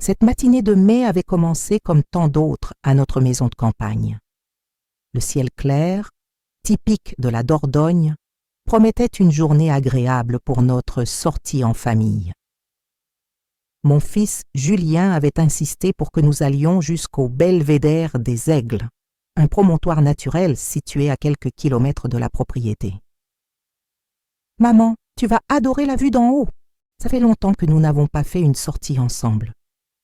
Cette matinée de mai avait commencé comme tant d'autres à notre maison de campagne. Le ciel clair, typique de la Dordogne, promettait une journée agréable pour notre sortie en famille. Mon fils Julien avait insisté pour que nous allions jusqu'au belvédère des Aigles, un promontoire naturel situé à quelques kilomètres de la propriété. « Maman, tu vas adorer la vue d'en haut. Ça fait longtemps que nous n'avons pas fait une sortie ensemble, »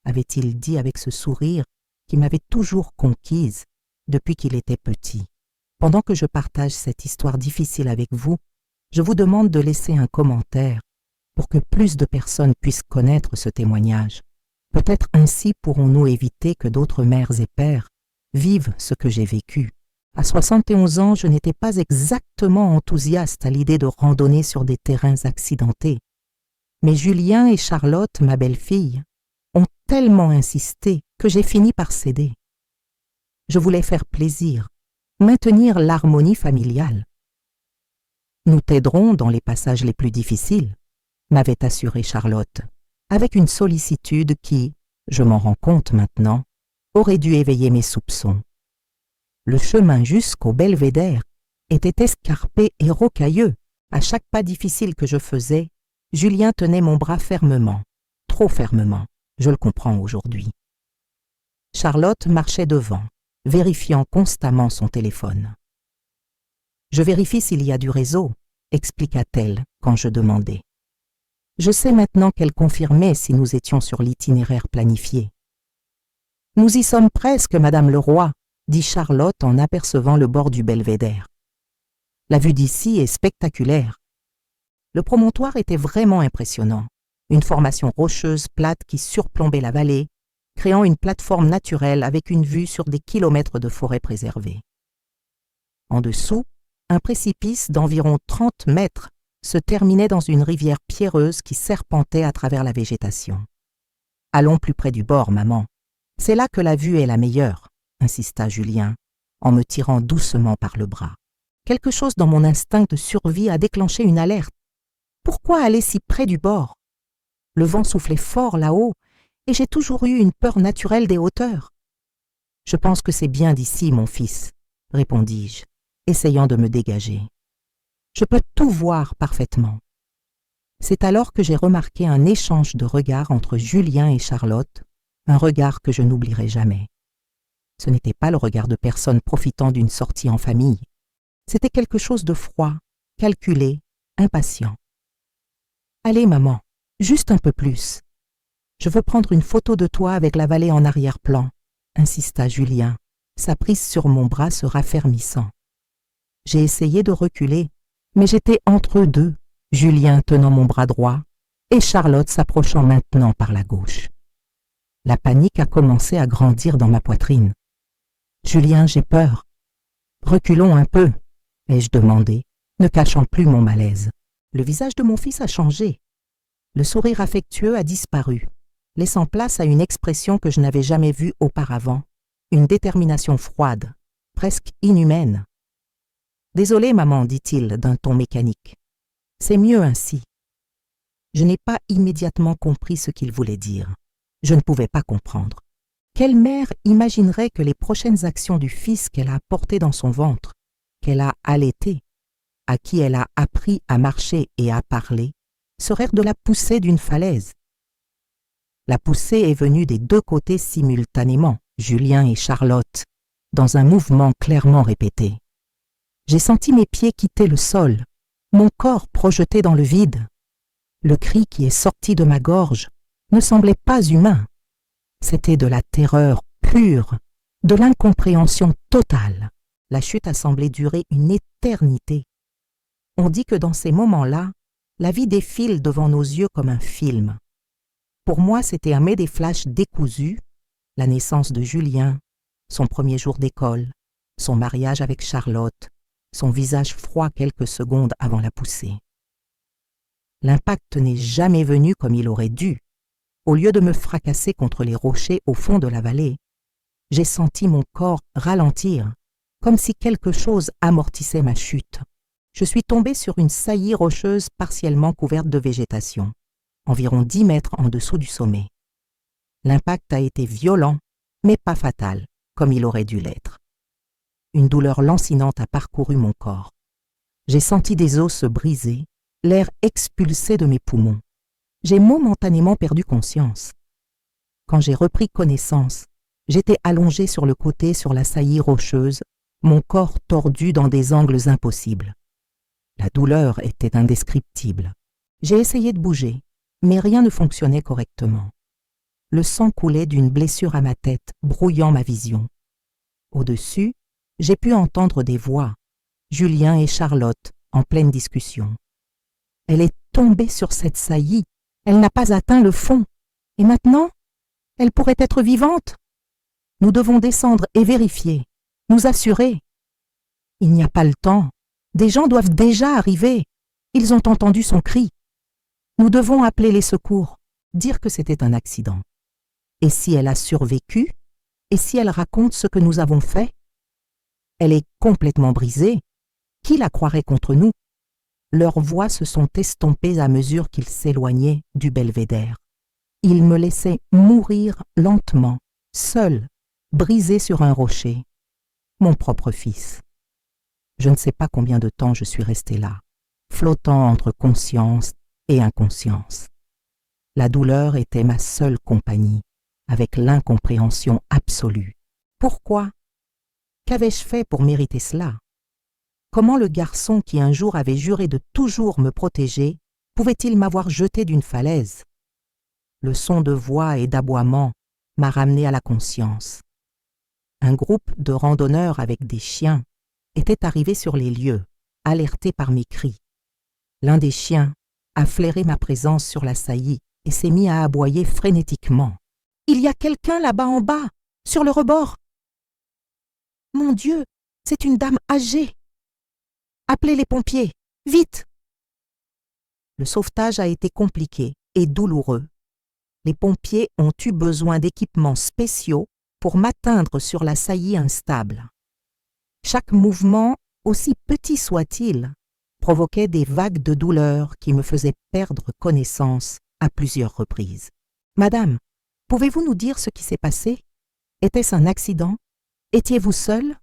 avait-il dit avec ce sourire qui m'avait toujours conquise depuis qu'il était petit. Pendant que je partage cette histoire difficile avec vous, je vous demande de laisser un commentaire pour que plus de personnes puissent connaître ce témoignage. Peut-être ainsi pourrons-nous éviter que d'autres mères et pères vivent ce que j'ai vécu. À 71 ans, je n'étais pas exactement enthousiaste à l'idée de randonner sur des terrains accidentés. Mais Julien et Charlotte, ma belle-fille, ont tellement insisté que j'ai fini par céder. Je voulais faire plaisir, maintenir l'harmonie familiale. Nous t'aiderons dans les passages les plus difficiles, m'avait assuré Charlotte, avec une sollicitude qui, je m'en rends compte maintenant, aurait dû éveiller mes soupçons. Le chemin jusqu'au belvédère était escarpé et rocailleux. À chaque pas difficile que je faisais, Julien tenait mon bras fermement, trop fermement, je le comprends aujourd'hui. Charlotte marchait devant, vérifiant constamment son téléphone. « Je vérifie s'il y a du réseau », expliqua-t-elle quand je demandais. Je sais maintenant qu'elle confirmait si nous étions sur l'itinéraire planifié. « Nous y sommes presque, Madame Leroy », dit Charlotte en apercevant le bord du belvédère. La vue d'ici est spectaculaire. Le promontoire était vraiment impressionnant, une formation rocheuse plate qui surplombait la vallée, créant une plateforme naturelle avec une vue sur des kilomètres de forêt préservée. En dessous, un précipice d'environ 30 mètres se terminait dans une rivière pierreuse qui serpentait à travers la végétation. « Allons plus près du bord, maman. C'est là que la vue est la meilleure, » insista Julien, en me tirant doucement par le bras. Quelque chose dans mon instinct de survie a déclenché une alerte. Pourquoi aller si près du bord? Le vent soufflait fort là-haut, et j'ai toujours eu une peur naturelle des hauteurs. « Je pense que c'est bien d'ici, mon fils, » répondis-je, essayant de me dégager. « Je peux tout voir parfaitement. » C'est alors que j'ai remarqué un échange de regards entre Julien et Charlotte, un regard que je n'oublierai jamais. Ce n'était pas le regard de personnes profitant d'une sortie en famille. C'était quelque chose de froid, calculé, impatient. « Allez, maman, juste un peu plus. Je veux prendre une photo de toi avec la vallée en arrière-plan, » insista Julien, sa prise sur mon bras se raffermissant. J'ai essayé de reculer, mais j'étais entre eux deux, Julien tenant mon bras droit et Charlotte s'approchant maintenant par la gauche. La panique a commencé à grandir dans ma poitrine. « Julien, j'ai peur. »« Reculons un peu, » ai-je demandé, ne cachant plus mon malaise. Le visage de mon fils a changé. Le sourire affectueux a disparu, laissant place à une expression que je n'avais jamais vue auparavant, une détermination froide, presque inhumaine. « Désolé, maman, dit-il d'un ton mécanique. C'est mieux ainsi. » Je n'ai pas immédiatement compris ce qu'il voulait dire. Je ne pouvais pas comprendre. Quelle mère imaginerait que les prochaines actions du fils qu'elle a porté dans son ventre, qu'elle a allaité, à qui elle a appris à marcher et à parler, seraient de la poussée d'une falaise? La poussée est venue des deux côtés simultanément, Julien et Charlotte, dans un mouvement clairement répété. J'ai senti mes pieds quitter le sol, mon corps projeté dans le vide. Le cri qui est sorti de ma gorge ne semblait pas humain. C'était de la terreur pure, de l'incompréhension totale. La chute a semblé durer une éternité. On dit que dans ces moments-là, la vie défile devant nos yeux comme un film. Pour moi, c'était un des flashs décousus, la naissance de Julien, son premier jour d'école, son mariage avec Charlotte, son visage froid quelques secondes avant la poussée. L'impact n'est jamais venu comme il aurait dû. Au lieu de me fracasser contre les rochers au fond de la vallée, j'ai senti mon corps ralentir, comme si quelque chose amortissait ma chute. Je suis tombée sur une saillie rocheuse partiellement couverte de végétation, environ 10 mètres en dessous du sommet. L'impact a été violent, mais pas fatal, comme il aurait dû l'être. Une douleur lancinante a parcouru mon corps. J'ai senti des os se briser, l'air expulsé de mes poumons. J'ai momentanément perdu conscience. Quand j'ai repris connaissance, j'étais allongé sur le côté sur la saillie rocheuse, mon corps tordu dans des angles impossibles. La douleur était indescriptible. J'ai essayé de bouger, mais rien ne fonctionnait correctement. Le sang coulait d'une blessure à ma tête, brouillant ma vision. Au-dessus, j'ai pu entendre des voix, Julien et Charlotte, en pleine discussion. Elle est tombée sur cette saillie, elle n'a pas atteint le fond. Et maintenant, elle pourrait être vivante. Nous devons descendre et vérifier, nous assurer. Il n'y a pas le temps, des gens doivent déjà arriver. Ils ont entendu son cri. Nous devons appeler les secours, dire que c'était un accident. Et si elle a survécu, et si elle raconte ce que nous avons fait? Elle est complètement brisée. Qui la croirait contre nous? Leurs voix se sont estompées à mesure qu'ils s'éloignaient du belvédère. Ils me laissaient mourir lentement, seul, brisé sur un rocher. Mon propre fils. Je ne sais pas combien de temps je suis resté là, flottant entre conscience et inconscience. La douleur était ma seule compagnie, avec l'incompréhension absolue. Pourquoi? Qu'avais-je fait pour mériter cela? Comment le garçon qui un jour avait juré de toujours me protéger pouvait-il m'avoir jeté d'une falaise? Le son de voix et d'aboiements m'a ramené à la conscience. Un groupe de randonneurs avec des chiens était arrivé sur les lieux, alerté par mes cris. L'un des chiens a flairé ma présence sur la saillie et s'est mis à aboyer frénétiquement. « Il y a quelqu'un là-bas en bas, sur le rebord !»« Mon Dieu, c'est une dame âgée !»« Appelez les pompiers, vite !» Le sauvetage a été compliqué et douloureux. Les pompiers ont eu besoin d'équipements spéciaux pour m'atteindre sur la saillie instable. Chaque mouvement, aussi petit soit-il, provoquait des vagues de douleur qui me faisaient perdre connaissance à plusieurs reprises. « Madame, pouvez-vous nous dire ce qui s'est passé? Était-ce un accident? Étiez-vous seule ?»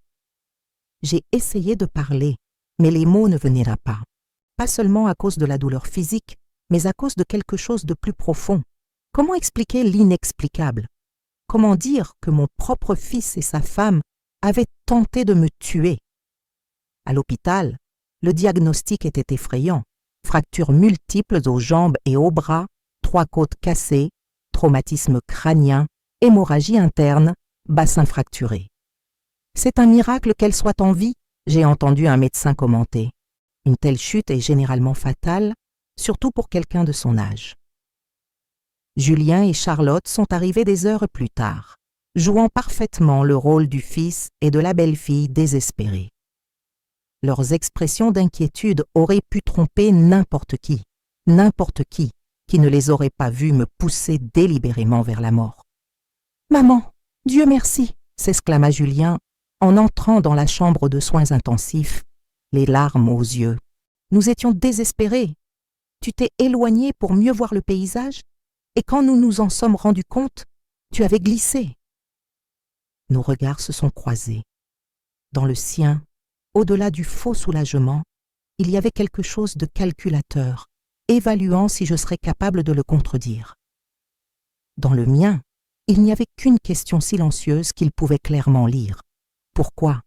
J'ai essayé de parler, mais les mots ne venaient pas. Pas seulement à cause de la douleur physique, mais à cause de quelque chose de plus profond. Comment expliquer l'inexplicable? Comment dire que mon propre fils et sa femme avaient tenté de me tuer? À l'hôpital, le diagnostic était effrayant. Fractures multiples aux jambes et aux bras, 3 côtes cassées, traumatisme crânien, hémorragie interne, bassin fracturé. « C'est un miracle qu'elle soit en vie », j'ai entendu un médecin commenter. Une telle chute est généralement fatale, surtout pour quelqu'un de son âge. Julien et Charlotte sont arrivés des heures plus tard, jouant parfaitement le rôle du fils et de la belle-fille désespérée. Leurs expressions d'inquiétude auraient pu tromper n'importe qui ne les aurait pas vus me pousser délibérément vers la mort. « Maman, Dieu merci !» s'exclama Julien en entrant dans la chambre de soins intensifs, les larmes aux yeux. « Nous étions désespérés. Tu t'es éloigné pour mieux voir le paysage, et quand nous nous en sommes rendus compte, tu avais glissé. » Nos regards se sont croisés. Dans le sien, au-delà du faux soulagement, il y avait quelque chose de calculateur, évaluant si je serais capable de le contredire. Dans le mien, il n'y avait qu'une question silencieuse qu'il pouvait clairement lire. Pourquoi?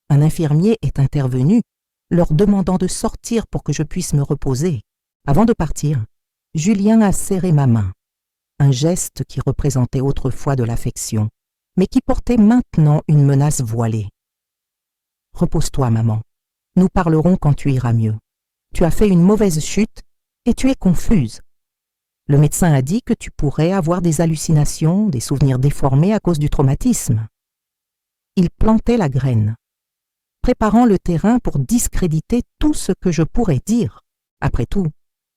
Un infirmier est intervenu, leur demandant de sortir pour que je puisse me reposer. Avant de partir, Julien a serré ma main, un geste qui représentait autrefois de l'affection, mais qui portait maintenant une menace voilée. « Repose-toi, maman. Nous parlerons quand tu iras mieux. Tu as fait une mauvaise chute et tu es confuse. Le médecin a dit que tu pourrais avoir des hallucinations, des souvenirs déformés à cause du traumatisme. » Il plantait la graine, préparant le terrain pour discréditer tout ce que je pourrais dire. Après tout,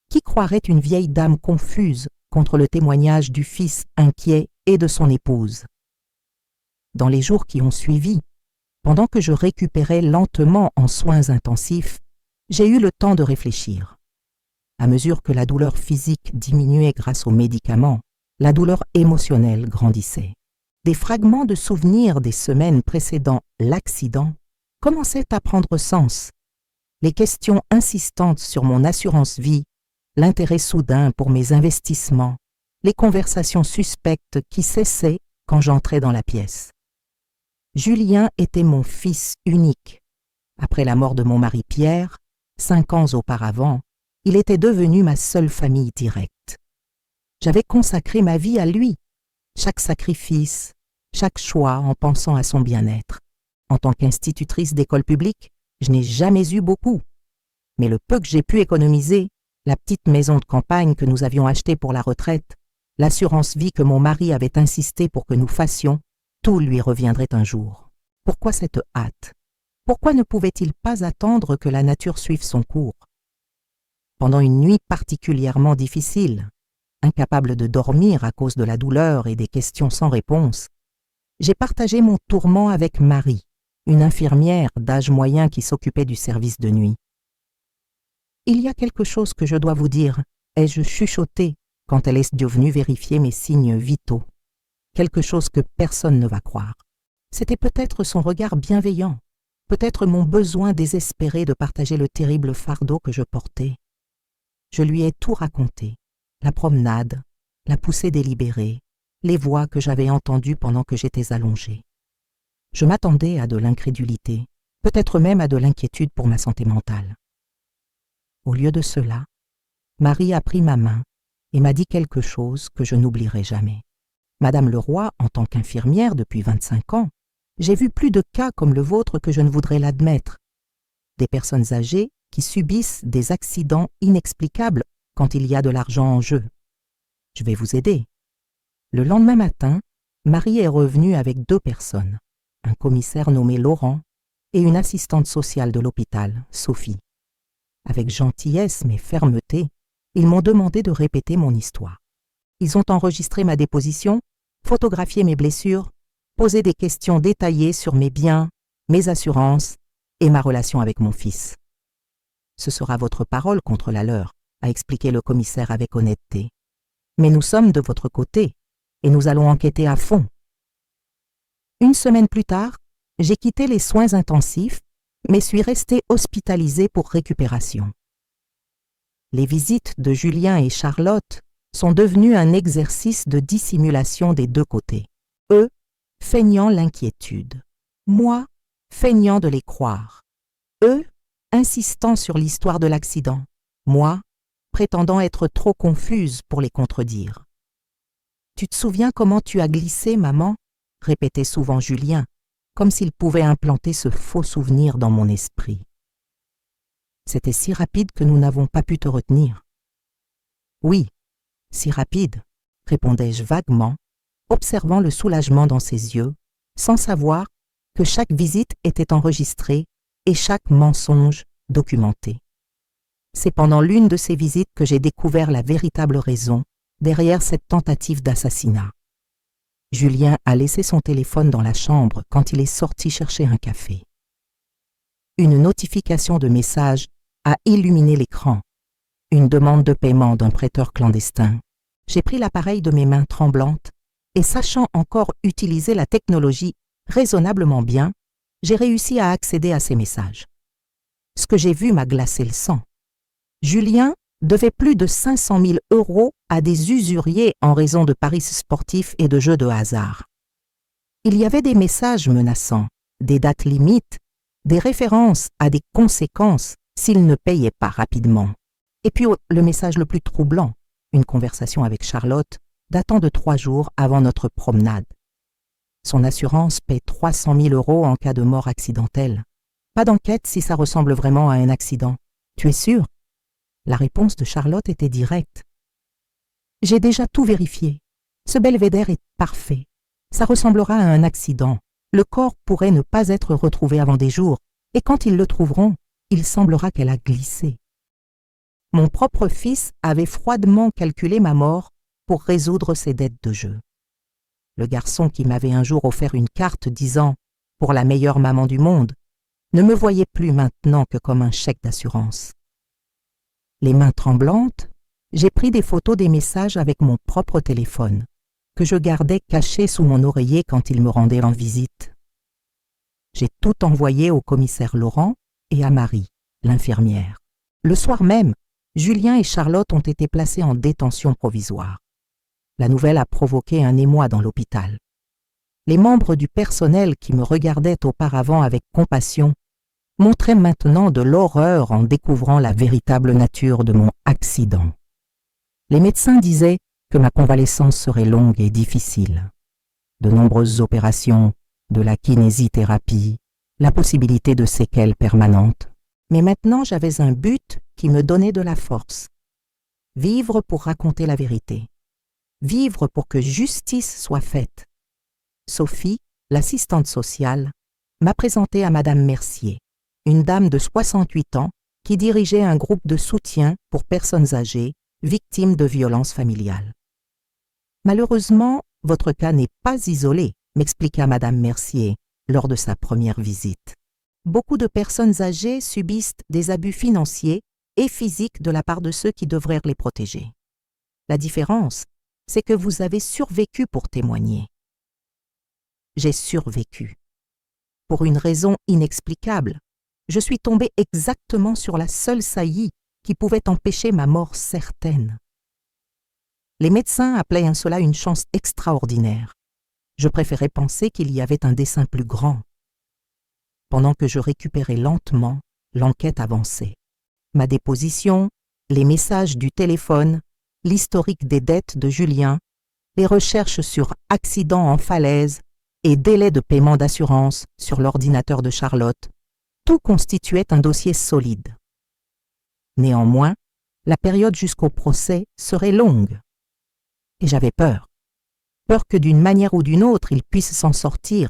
qui croirait une vieille dame confuse contre le témoignage du fils inquiet et de son épouse? Dans les jours qui ont suivi, pendant que je récupérais lentement en soins intensifs, j'ai eu le temps de réfléchir. À mesure que la douleur physique diminuait grâce aux médicaments, La douleur émotionnelle grandissait. Des fragments de souvenirs des semaines précédant l'accident commençaient à prendre sens. Les questions insistantes sur mon assurance vie, l'intérêt soudain pour mes investissements, les conversations suspectes qui cessaient quand j'entrais dans la pièce. Julien était mon fils unique. Après la mort de mon mari Pierre, 5 ans auparavant, il était devenu ma seule famille directe. J'avais consacré ma vie à lui, chaque sacrifice, chaque choix en pensant à son bien-être. En tant qu'institutrice d'école publique, je n'ai jamais eu beaucoup. Mais le peu que j'ai pu économiser, la petite maison de campagne que nous avions achetée pour la retraite, l'assurance vie que mon mari avait insisté pour que nous fassions, tout lui reviendrait un jour. Pourquoi cette hâte? Pourquoi ne pouvait-il pas attendre que la nature suive son cours? Pendant une nuit particulièrement difficile, incapable de dormir à cause de la douleur et des questions sans réponse, j'ai partagé mon tourment avec Marie, une infirmière d'âge moyen qui s'occupait du service de nuit. « Il y a quelque chose que je dois vous dire », ai-je chuchoté quand elle est venue vérifier mes signes vitaux. Quelque chose que personne ne va croire. C'était peut-être son regard bienveillant, peut-être mon besoin désespéré de partager le terrible fardeau que je portais. Je lui ai tout raconté, la promenade, la poussée délibérée, les voix que j'avais entendues pendant que j'étais allongée. Je m'attendais à de l'incrédulité, peut-être même à de l'inquiétude pour ma santé mentale. Au lieu de cela, Marie a pris ma main et m'a dit quelque chose que je n'oublierai jamais. Madame Leroy, en tant qu'infirmière depuis 25 ans, j'ai vu plus de cas comme le vôtre que je ne voudrais l'admettre. Des personnes âgées qui subissent des accidents inexplicables quand il y a de l'argent en jeu. Je vais vous aider. Le lendemain matin, Marie est revenue avec 2 personnes, un commissaire nommé Laurent et une assistante sociale de l'hôpital, Sophie. Avec gentillesse mais fermeté, ils m'ont demandé de répéter mon histoire. Ils ont enregistré ma déposition, photographié mes blessures, posé des questions détaillées sur mes biens, mes assurances et ma relation avec mon fils. Ce sera votre parole contre la leur, a expliqué le commissaire avec honnêteté. Mais nous sommes de votre côté et nous allons enquêter à fond. Une semaine plus tard, j'ai quitté les soins intensifs, mais suis restée hospitalisée pour récupération. Les visites de Julien et Charlotte sont devenues un exercice de dissimulation des 2 côtés. Eux, feignant l'inquiétude. Moi, feignant de les croire. Eux, insistant sur l'histoire de l'accident. Moi, prétendant être trop confuse pour les contredire. « Tu te souviens comment tu as glissé, maman ?» répétait souvent Julien, comme s'il pouvait implanter ce faux souvenir dans mon esprit. C'était si rapide que nous n'avons pas pu te retenir. Oui, si rapide, répondais-je vaguement, observant le soulagement dans ses yeux, sans savoir que chaque visite était enregistrée et chaque mensonge documenté. C'est pendant l'une de ces visites que j'ai découvert la véritable raison derrière cette tentative d'assassinat. Julien a laissé son téléphone dans la chambre quand il est sorti chercher un café. Une notification de message a illuminé l'écran. Une demande de paiement d'un prêteur clandestin. J'ai pris l'appareil de mes mains tremblantes et, sachant encore utiliser la technologie raisonnablement bien, j'ai réussi à accéder à ces messages. Ce que j'ai vu m'a glacé le sang. Julien devait plus de 500 000 € à des usuriers en raison de paris sportifs et de jeux de hasard. Il y avait des messages menaçants, des dates limites, des références à des conséquences s'il ne payait pas rapidement. Et puis le message le plus troublant, une conversation avec Charlotte datant de 3 jours avant notre promenade. Son assurance paie 300 000 € en cas de mort accidentelle. Pas d'enquête si ça ressemble vraiment à un accident. Tu es sûr ? La réponse de Charlotte était directe. J'ai déjà tout vérifié. Ce belvédère est parfait. Ça ressemblera à un accident. Le corps pourrait ne pas être retrouvé avant des jours, et quand ils le trouveront, il semblera qu'elle a glissé. Mon propre fils avait froidement calculé ma mort pour résoudre ses dettes de jeu. Le garçon qui m'avait un jour offert une carte disant « Pour la meilleure maman du monde » ne me voyait plus maintenant que comme un chèque d'assurance. Les mains tremblantes, j'ai pris des photos des messages avec mon propre téléphone, que je gardais caché sous mon oreiller quand il me rendait en visite. J'ai tout envoyé au commissaire Laurent et à Marie, l'infirmière. Le soir même, Julien et Charlotte ont été placés en détention provisoire. La nouvelle a provoqué un émoi dans l'hôpital. Les membres du personnel qui me regardaient auparavant avec compassion montraient maintenant de l'horreur en découvrant la véritable nature de mon accident. Les médecins disaient que ma convalescence serait longue et difficile. De nombreuses opérations, de la kinésithérapie, la possibilité de séquelles permanentes. Mais maintenant j'avais un but qui me donnait de la force. Vivre pour raconter la vérité. Vivre pour que justice soit faite. Sophie, l'assistante sociale, m'a présenté à Madame Mercier, une dame de 68 ans qui dirigeait un groupe de soutien pour personnes âgées victimes de violences familiales. Malheureusement, votre cas n'est pas isolé, m'expliqua Madame Mercier lors de sa première visite. Beaucoup de personnes âgées subissent des abus financiers et physiques de la part de ceux qui devraient les protéger. La différence, c'est que vous avez survécu pour témoigner. J'ai survécu. Pour une raison inexplicable, je suis tombée exactement sur la seule saillie qui pouvait empêcher ma mort certaine. Les médecins appelaient cela une chance extraordinaire. Je préférais penser qu'il y avait un dessein plus grand. Pendant que je récupérais lentement, l'enquête avançait. Ma déposition, les messages du téléphone, l'historique des dettes de Julien, les recherches sur accident en falaise et délai de paiement d'assurance sur l'ordinateur de Charlotte, tout constituait un dossier solide. Néanmoins, la période jusqu'au procès serait longue. Et j'avais peur. Peur que d'une manière ou d'une autre, ils puissent s'en sortir,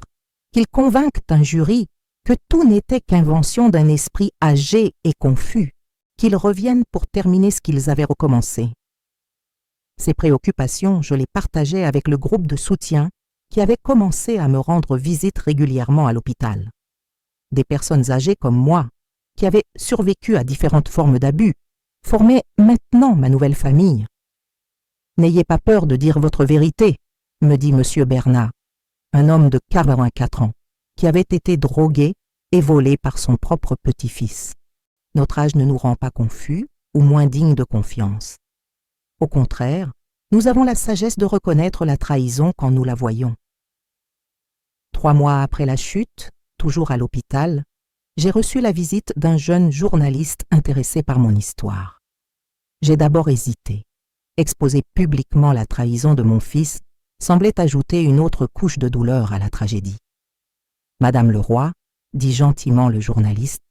qu'ils convainquent un jury que tout n'était qu'invention d'un esprit âgé et confus, qu'ils reviennent pour terminer ce qu'ils avaient recommencé. Ces préoccupations, je les partageais avec le groupe de soutien qui avait commencé à me rendre visite régulièrement à l'hôpital. Des personnes âgées comme moi, qui avaient survécu à différentes formes d'abus, formaient maintenant ma nouvelle famille. « N'ayez pas peur de dire votre vérité », me dit M. Bernat, un homme de 44 ans, qui avait été drogué et volé par son propre petit-fils. Notre âge ne nous rend pas confus ou moins dignes de confiance. Au contraire, nous avons la sagesse de reconnaître la trahison quand nous la voyons. 3 mois après la chute, toujours à l'hôpital, j'ai reçu la visite d'un jeune journaliste intéressé par mon histoire. J'ai d'abord hésité. Exposer publiquement la trahison de mon fils semblait ajouter une autre couche de douleur à la tragédie. « Madame Leroy, dit gentiment le journaliste,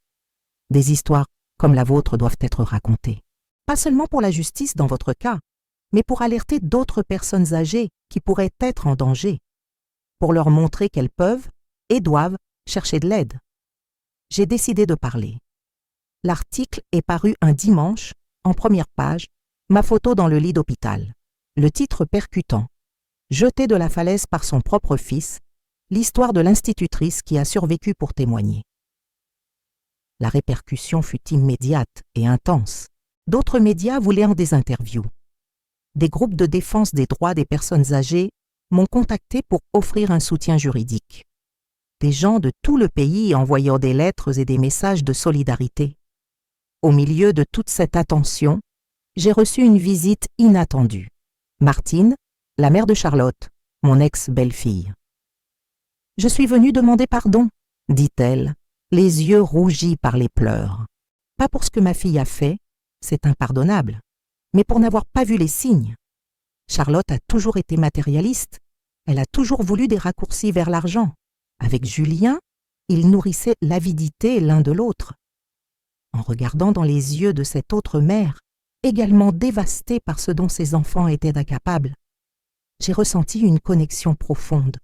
des histoires comme la vôtre doivent être racontées. Pas seulement pour la justice dans votre cas, mais pour alerter d'autres personnes âgées qui pourraient être en danger, pour leur montrer qu'elles peuvent et doivent chercher de l'aide. » J'ai décidé de parler. L'article est paru un dimanche, en première page, ma photo dans le lit d'hôpital. Le titre percutant. Jetée de la falaise par son propre fils, l'histoire de l'institutrice qui a survécu pour témoigner. La répercussion fut immédiate et intense. D'autres médias voulaient des interviews. Des groupes de défense des droits des personnes âgées m'ont contacté pour offrir un soutien juridique. Des gens de tout le pays envoyant des lettres et des messages de solidarité. Au milieu de toute cette attention, j'ai reçu une visite inattendue. Martine, la mère de Charlotte, mon ex-belle-fille. « Je suis venue demander pardon, » dit-elle, les yeux rougis par les pleurs. Pas pour ce que ma fille a fait, c'est impardonnable, mais pour n'avoir pas vu les signes. Charlotte a toujours été matérialiste, elle a toujours voulu des raccourcis vers l'argent. Avec Julien, ils nourrissaient l'avidité l'un de l'autre. En regardant dans les yeux de cette autre mère, également dévastée par ce dont ses enfants étaient incapables, j'ai ressenti une connexion profonde.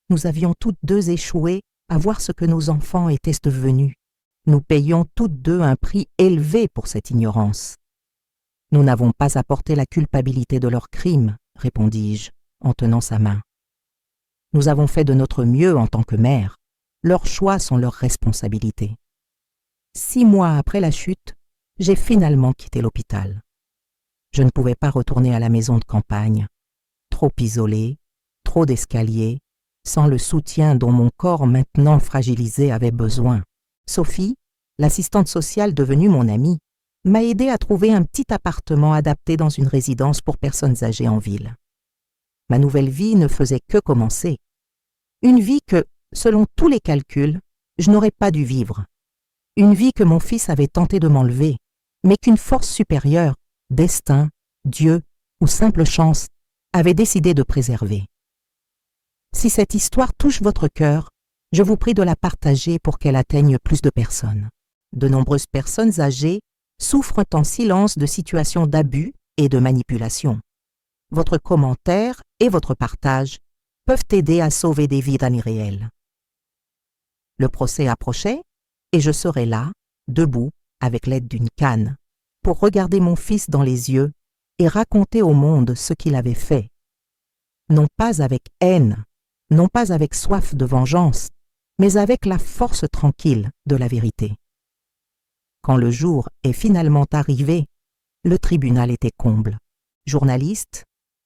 Nous avions toutes deux échoué à voir ce que nos enfants étaient devenus. Nous payions toutes deux un prix élevé pour cette ignorance. Nous n'avons pas apporté la culpabilité de leurs crimes, répondis-je, en tenant sa main. Nous avons fait de notre mieux en tant que mères. Leurs choix sont leur responsabilité. 6 mois après la chute, j'ai finalement quitté l'hôpital. Je ne pouvais pas retourner à la maison de campagne. trop isolée, trop d'escaliers, sans le soutien dont mon corps maintenant fragilisé avait besoin. Sophie, l'assistante sociale devenue mon amie, m'a aidé à trouver un petit appartement adapté dans une résidence pour personnes âgées en ville. Ma nouvelle vie ne faisait que commencer. Une vie que, selon tous les calculs, je n'aurais pas dû vivre. Une vie que mon fils avait tenté de m'enlever, mais qu'une force supérieure, destin, Dieu ou simple chance, avait décidé de préserver. Si cette histoire touche votre cœur, je vous prie de la partager pour qu'elle atteigne plus de personnes. De nombreuses personnes âgées souffrent en silence de situations d'abus et de manipulation. Votre commentaire et votre partage peuvent aider à sauver des vies d'années réelles. Le procès approchait et je serai là, debout, avec l'aide d'une canne, pour regarder mon fils dans les yeux et raconter au monde ce qu'il avait fait. Non pas avec haine, non pas avec soif de vengeance, mais avec la force tranquille de la vérité. Quand le jour est finalement arrivé, le tribunal était comble. Journalistes,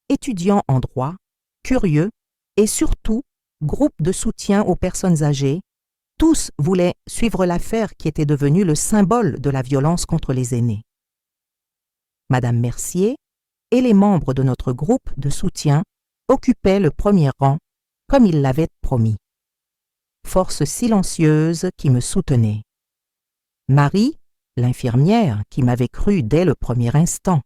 étudiants en droit, curieux et surtout groupe de soutien aux personnes âgées, tous voulaient suivre l'affaire qui était devenue le symbole de la violence contre les aînés. Madame Mercier et les membres de notre groupe de soutien occupaient le premier rang comme ils l'avaient promis. Force silencieuse qui me soutenait. Marie, l'infirmière qui m'avait cru dès le premier instant,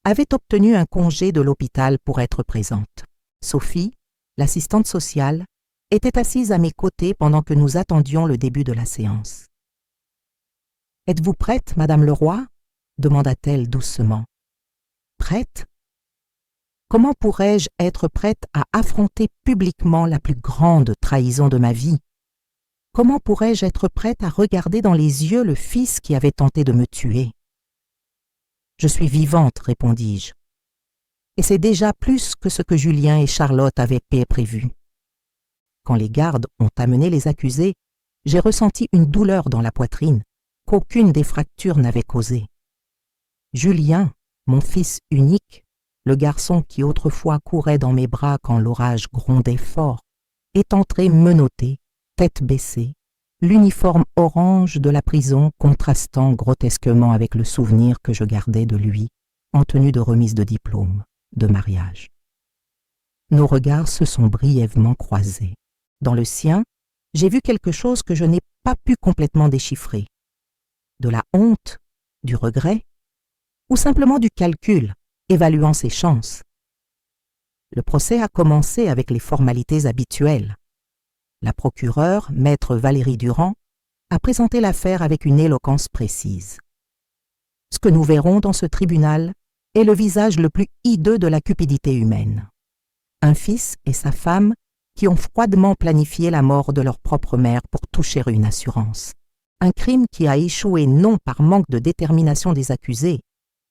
avait obtenu un congé de l'hôpital pour être présente. Sophie, l'assistante sociale, était assise à mes côtés pendant que nous attendions le début de la séance. « Êtes-vous prête, Madame Leroy » demanda-t-elle doucement. « Prête ? Comment pourrais-je être prête à affronter publiquement la plus grande trahison de ma vie ? Comment pourrais-je être prête à regarder dans les yeux le fils qui avait tenté de me tuer ? Je suis vivante, répondis-je. Et c'est déjà plus que ce que Julien et Charlotte avaient prévu. Quand les gardes ont amené les accusés, j'ai ressenti une douleur dans la poitrine qu'aucune des fractures n'avait causée. Julien, mon fils unique, le garçon qui autrefois courait dans mes bras quand l'orage grondait fort, est entré menotté, tête baissée, l'uniforme orange de la prison contrastant grotesquement avec le souvenir que je gardais de lui en tenue de remise de diplôme, de mariage. Nos regards se sont brièvement croisés. Dans le sien, j'ai vu quelque chose que je n'ai pas pu complètement déchiffrer. De la honte, du regret, ou simplement du calcul, évaluant ses chances. Le procès a commencé avec les formalités habituelles. La procureure, maître Valérie Durand, a présenté l'affaire avec une éloquence précise. Ce que nous verrons dans ce tribunal est le visage le plus hideux de la cupidité humaine. Un fils et sa femme qui ont froidement planifié la mort de leur propre mère pour toucher une assurance. Un crime qui a échoué non par manque de détermination des accusés,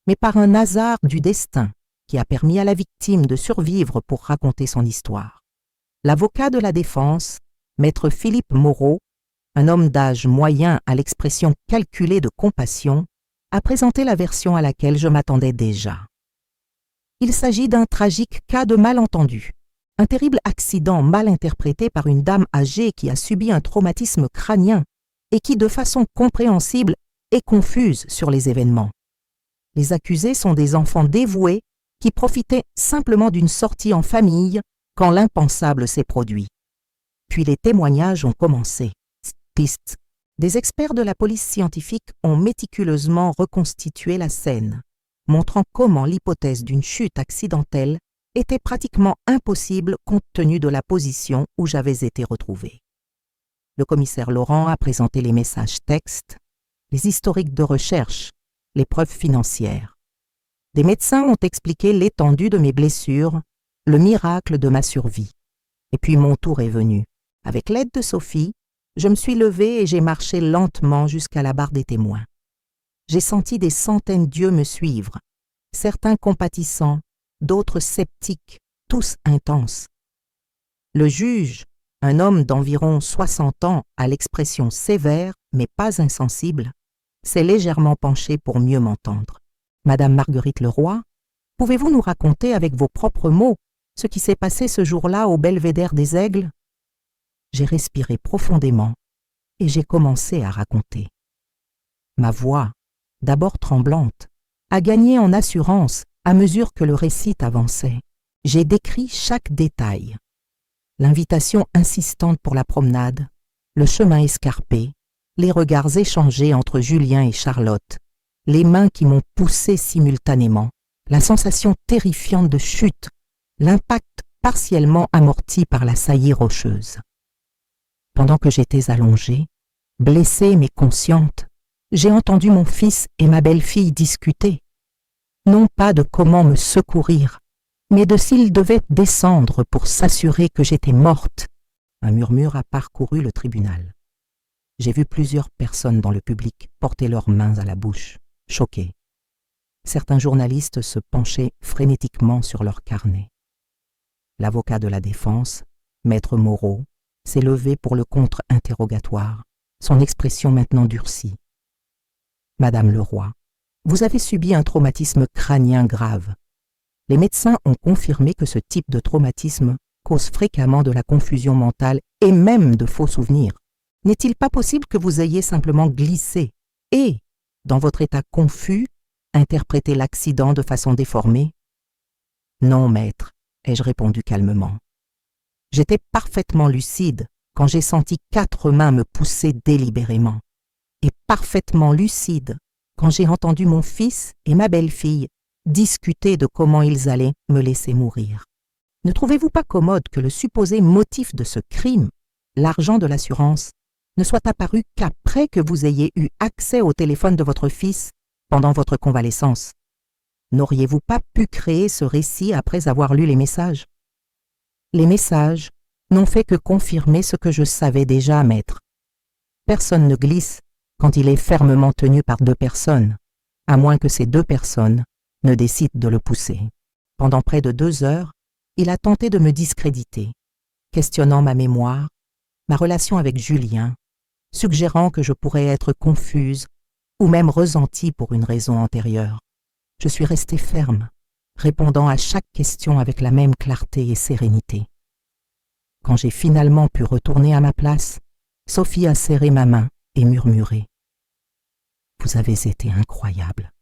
mais par un hasard du destin qui a permis à la victime de survivre pour raconter son histoire. L'avocat de la défense, maître Philippe Moreau, un homme d'âge moyen à l'expression calculée de compassion, a présenté la version à laquelle je m'attendais déjà. Il s'agit d'un tragique cas de malentendu, un terrible accident mal interprété par une dame âgée qui a subi un traumatisme crânien et qui, de façon compréhensible, est confuse sur les événements. Les accusés sont des enfants dévoués qui profitaient simplement d'une sortie en famille quand l'impensable s'est produit. Puis les témoignages ont commencé. Piste. Des experts de la police scientifique ont méticuleusement reconstitué la scène, montrant comment l'hypothèse d'une chute accidentelle était pratiquement impossible compte tenu de la position où j'avais été retrouvé. Le commissaire Laurent a présenté les messages textes, les historiques de recherche, les preuves financières. Des médecins ont expliqué l'étendue de mes blessures, le miracle de ma survie. Et puis mon tour est venu. Avec l'aide de Sophie, je me suis levée et j'ai marché lentement jusqu'à la barre des témoins. J'ai senti des centaines d'yeux me suivre, certains compatissants, d'autres sceptiques, tous intenses. Le juge, un homme d'environ 60 ans à l'expression sévère mais pas insensible, s'est légèrement penché pour mieux m'entendre. « Madame Marguerite Leroy, pouvez-vous nous raconter avec vos propres mots Ce qui s'est passé ce jour-là au belvédère des Aigles? J'ai respiré profondément et j'ai commencé à raconter. Ma voix, d'abord tremblante, a gagné en assurance à mesure que le récit avançait. J'ai décrit chaque détail. L'invitation insistante pour la promenade, le chemin escarpé, les regards échangés entre Julien et Charlotte, les mains qui m'ont poussé simultanément, la sensation terrifiante de chute, l'impact partiellement amorti par la saillie rocheuse. Pendant que j'étais allongée, blessée mais consciente, j'ai entendu mon fils et ma belle-fille discuter, non pas de comment me secourir, mais de s'ils devaient descendre pour s'assurer que j'étais morte. Un murmure a parcouru le tribunal. J'ai vu plusieurs personnes dans le public porter leurs mains à la bouche, choquées. Certains journalistes se penchaient frénétiquement sur leurs carnets. L'avocat de la défense, Maître Moreau, s'est levé pour le contre-interrogatoire, son expression maintenant durcie. « Madame Leroy, vous avez subi un traumatisme crânien grave. Les médecins ont confirmé que ce type de traumatisme cause fréquemment de la confusion mentale et même de faux souvenirs. N'est-il pas possible que vous ayez simplement glissé et, dans votre état confus, interprété l'accident de façon déformée? Non, maître, ai-je répondu calmement. J'étais parfaitement lucide quand j'ai senti 4 mains me pousser délibérément, et parfaitement lucide quand j'ai entendu mon fils et ma belle-fille discuter de comment ils allaient me laisser mourir. Ne trouvez-vous pas commode que le supposé motif de ce crime, l'argent de l'assurance, ne soit apparu qu'après que vous ayez eu accès au téléphone de votre fils pendant votre convalescence? N'auriez-vous pas pu créer ce récit après avoir lu les messages? Les messages n'ont fait que confirmer ce que je savais déjà, maître. Personne ne glisse quand il est fermement tenu par 2 personnes, à moins que ces 2 personnes ne décident de le pousser. Pendant près de 2 heures, il a tenté de me discréditer, questionnant ma mémoire, ma relation avec Julien, suggérant que je pourrais être confuse ou même ressentie pour une raison antérieure. Je suis restée ferme, répondant à chaque question avec la même clarté et sérénité. Quand j'ai finalement pu retourner à ma place, Sophie a serré ma main et murmuré « Vous avez été incroyable ».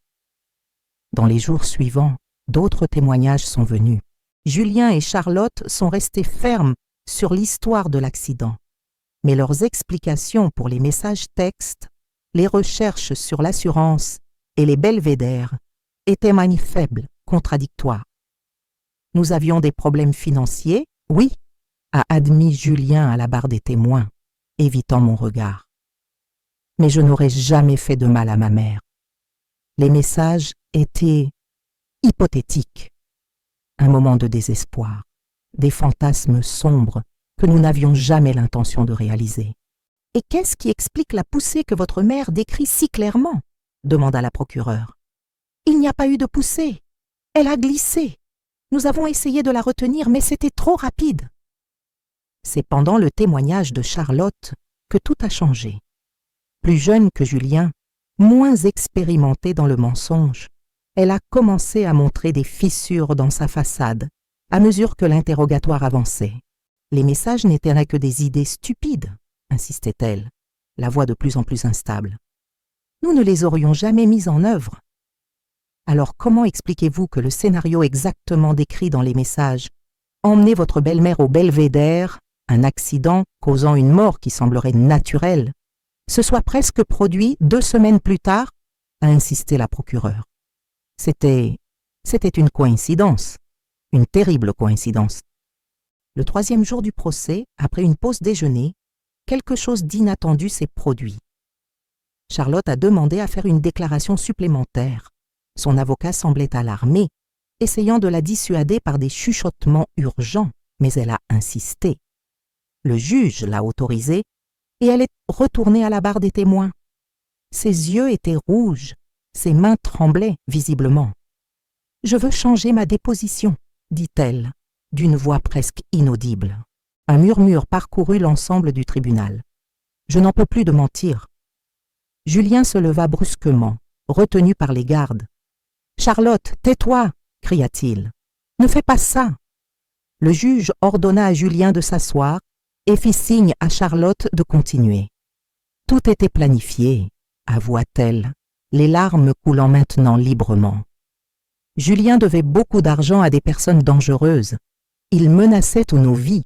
Dans les jours suivants, d'autres témoignages sont venus. Julien et Charlotte sont restés fermes sur l'histoire de l'accident, mais leurs explications pour les messages textes, les recherches sur l'assurance et les belvédères étaient faibles, contradictoires. Nous avions des problèmes financiers, oui, a admis Julien à la barre des témoins, évitant mon regard. Mais je n'aurais jamais fait de mal à ma mère. Les messages étaient hypothétiques. Un moment de désespoir, des fantasmes sombres que nous n'avions jamais l'intention de réaliser. « Et qu'est-ce qui explique la poussée que votre mère décrit si clairement ?» demanda la procureure. « Il n'y a pas eu de poussée. Elle a glissé. Nous avons essayé de la retenir, mais c'était trop rapide. » C'est pendant le témoignage de Charlotte que tout a changé. Plus jeune que Julien, moins expérimentée dans le mensonge, elle a commencé à montrer des fissures dans sa façade à mesure que l'interrogatoire avançait. Les messages n'étaient là que des idées stupides, insistait-elle, la voix de plus en plus instable. Nous ne les aurions jamais mises en œuvre. Alors comment expliquez-vous que le scénario exactement décrit dans les messages, emmener votre belle-mère au belvédère, un accident causant une mort qui semblerait naturelle, se soit presque produit 2 semaines plus tard, a insisté la procureure. C'était une coïncidence, une terrible coïncidence. Le 3e jour du procès, après une pause déjeuner, quelque chose d'inattendu s'est produit. Charlotte a demandé à faire une déclaration supplémentaire. Son avocat semblait alarmé, essayant de la dissuader par des chuchotements urgents, mais elle a insisté. Le juge l'a autorisée et elle est retournée à la barre des témoins. Ses yeux étaient rouges, ses mains tremblaient visiblement. « Je veux changer ma déposition », dit-elle, d'une voix presque inaudible. Un murmure parcourut l'ensemble du tribunal. « Je n'en peux plus de mentir. » Julien se leva brusquement, retenu par les gardes. « Charlotte, tais-toi » cria-t-il. « Ne fais pas ça !» Le juge ordonna à Julien de s'asseoir et fit signe à Charlotte de continuer. Tout était planifié, avoua-t-elle, les larmes coulant maintenant librement. Julien devait beaucoup d'argent à des personnes dangereuses. Il menaçait tous nos vies.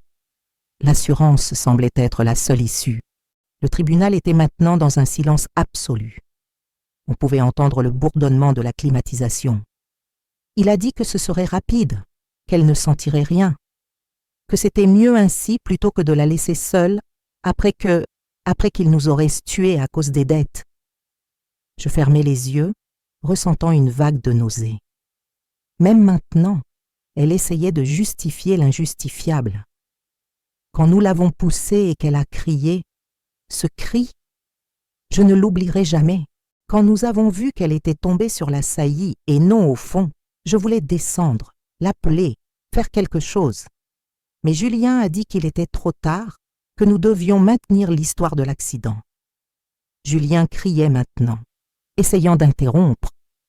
L'assurance semblait être la seule issue. Le tribunal était maintenant dans un silence absolu. On pouvait entendre le bourdonnement de la climatisation. Il a dit que ce serait rapide, qu'elle ne sentirait rien, que c'était mieux ainsi plutôt que de la laisser seule après qu'il nous aurait tués à cause des dettes. Je fermai les yeux, ressentant une vague de nausée. Même maintenant, elle essayait de justifier l'injustifiable. Quand nous l'avons poussée et qu'elle a crié, ce cri, je ne l'oublierai jamais. Quand nous avons vu qu'elle était tombée sur la saillie et non au fond, je voulais descendre, l'appeler, faire quelque chose. Mais Julien a dit qu'il était trop tard, que nous devions maintenir l'histoire de l'accident. Julien criait maintenant, essayant d'interrompre,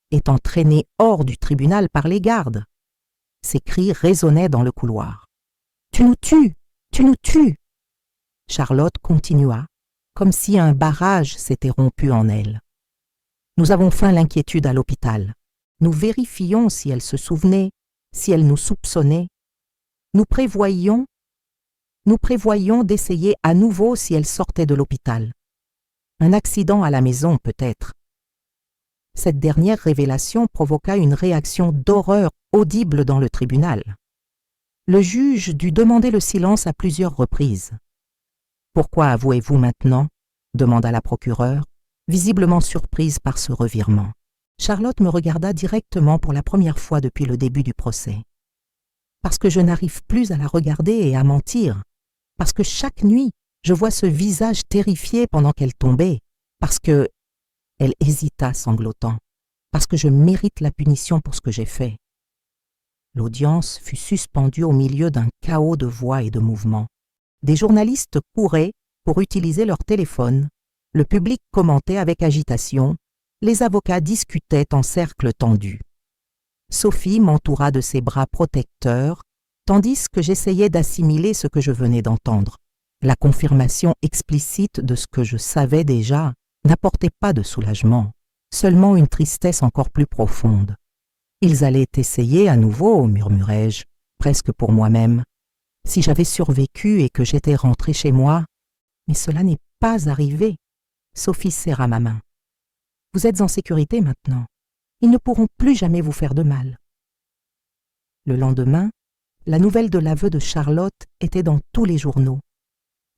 étant traîné hors du tribunal par les gardes. Ses cris résonnaient dans le couloir. « Tu nous tues! Tu nous tues !» Charlotte continua, comme si un barrage s'était rompu en elle. Nous avons feint l'inquiétude à l'hôpital. Nous vérifions si elle se souvenait, si elle nous soupçonnait. Nous prévoyions d'essayer à nouveau si elle sortait de l'hôpital. Un accident à la maison peut-être. Cette dernière révélation provoqua une réaction d'horreur audible dans le tribunal. Le juge dut demander le silence à plusieurs reprises. « Pourquoi avouez-vous maintenant ?» demanda la procureure, visiblement surprise par ce revirement. Charlotte me regarda directement pour la première fois depuis le début du procès. Parce que je n'arrive plus à la regarder et à mentir. Parce que chaque nuit, je vois ce visage terrifié pendant qu'elle tombait. Parce que... Elle hésita, sanglotant. Parce que je mérite la punition pour ce que j'ai fait. L'audience fut suspendue au milieu d'un chaos de voix et de mouvements. Des journalistes couraient pour utiliser leur téléphone. Le public commentait avec agitation. Les avocats discutaient en cercle tendu. Sophie m'entoura de ses bras protecteurs, tandis que j'essayais d'assimiler ce que je venais d'entendre. La confirmation explicite de ce que je savais déjà n'apportait pas de soulagement, seulement une tristesse encore plus profonde. Ils allaient essayer à nouveau, murmurai-je, presque pour moi-même. Si j'avais survécu et que j'étais rentrée chez moi, mais cela n'est pas arrivé. Sophie serra ma main. Vous êtes en sécurité maintenant. Ils ne pourront plus jamais vous faire de mal. Le lendemain, la nouvelle de l'aveu de Charlotte était dans tous les journaux.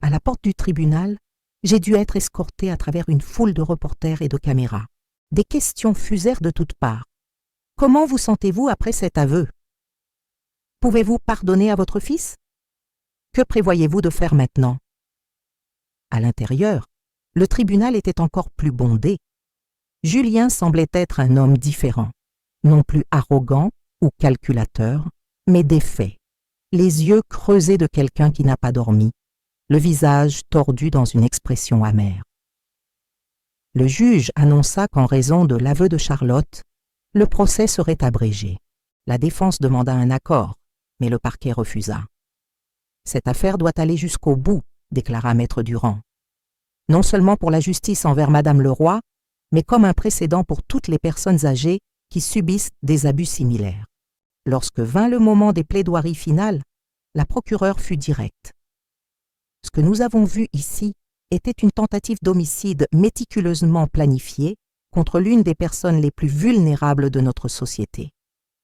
À la porte du tribunal, j'ai dû être escortée à travers une foule de reporters et de caméras. Des questions fusèrent de toutes parts. Comment vous sentez-vous après cet aveu? Pouvez-vous pardonner à votre fils? Que prévoyez-vous de faire maintenant? À l'intérieur, le tribunal était encore plus bondé. Julien semblait être un homme différent, non plus arrogant ou calculateur, mais défait, les yeux creusés de quelqu'un qui n'a pas dormi, le visage tordu dans une expression amère. Le juge annonça qu'en raison de l'aveu de Charlotte, le procès serait abrégé. La défense demanda un accord, mais le parquet refusa. « Cette affaire doit aller jusqu'au bout », déclara Maître Durand. « Non seulement pour la justice envers Madame Leroy, mais comme un précédent pour toutes les personnes âgées qui subissent des abus similaires. » Lorsque vint le moment des plaidoiries finales, la procureure fut directe. « Ce que nous avons vu ici était une tentative d'homicide méticuleusement planifiée contre l'une des personnes les plus vulnérables de notre société,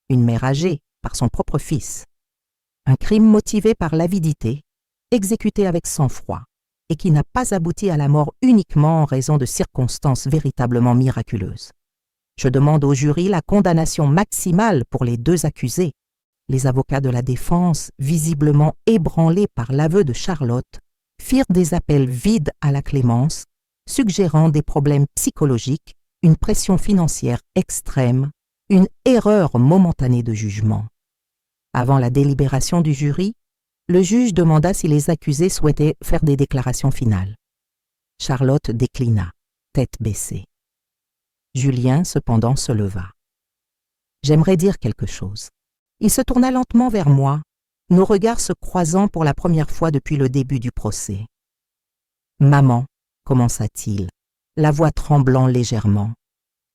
une mère âgée par son propre fils. Un crime motivé par l'avidité, exécuté avec sang-froid, et qui n'a pas abouti à la mort uniquement en raison de circonstances véritablement miraculeuses. Je demande au jury la condamnation maximale pour les deux accusés. » Les avocats de la défense, visiblement ébranlés par l'aveu de Charlotte, firent des appels vides à la clémence, suggérant des problèmes psychologiques, une pression financière extrême, une erreur momentanée de jugement. Avant la délibération du jury, le juge demanda si les accusés souhaitaient faire des déclarations finales. Charlotte déclina, tête baissée. Julien, cependant, se leva. « J'aimerais dire quelque chose. » Il se tourna lentement vers moi, nos regards se croisant pour la première fois depuis le début du procès. « Maman, commença-t-il, la voix tremblant légèrement,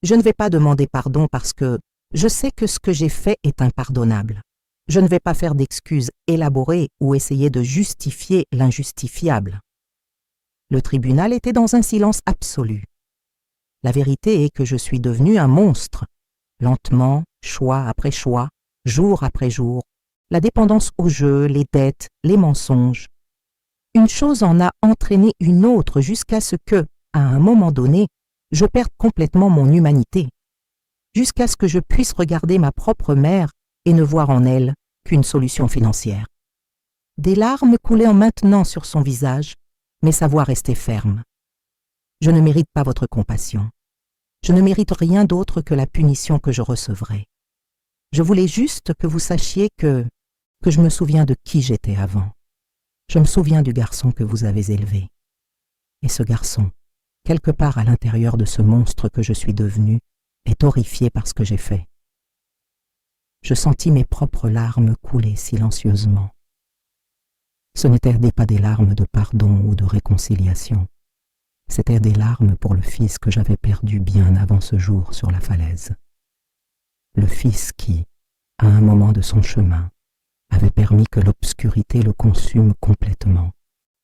je ne vais pas demander pardon parce que je sais que ce que j'ai fait est impardonnable. Je ne vais pas faire d'excuses élaborées ou essayer de justifier l'injustifiable. » Le tribunal était dans un silence absolu. La vérité est que je suis devenu un monstre, lentement, choix après choix, jour après jour, la dépendance au jeu, les dettes, les mensonges. Une chose en a entraîné une autre jusqu'à ce que, à un moment donné, je perde complètement mon humanité, jusqu'à ce que je puisse regarder ma propre mère et ne voir en elle qu'une solution financière. Des larmes coulaient maintenant sur son visage, mais sa voix restait ferme. Je ne mérite pas votre compassion. Je ne mérite rien d'autre que la punition que je recevrai. Je voulais juste que vous sachiez que je me souviens de qui j'étais avant. Je me souviens du garçon que vous avez élevé. Et ce garçon, quelque part à l'intérieur de ce monstre que je suis devenu, est horrifié par ce que j'ai fait. Je sentis mes propres larmes couler silencieusement. Ce n'étaient pas des larmes de pardon ou de réconciliation. C'étaient des larmes pour le fils que j'avais perdu bien avant ce jour sur la falaise. Le fils qui, à un moment de son chemin, avait permis que l'obscurité le consume complètement.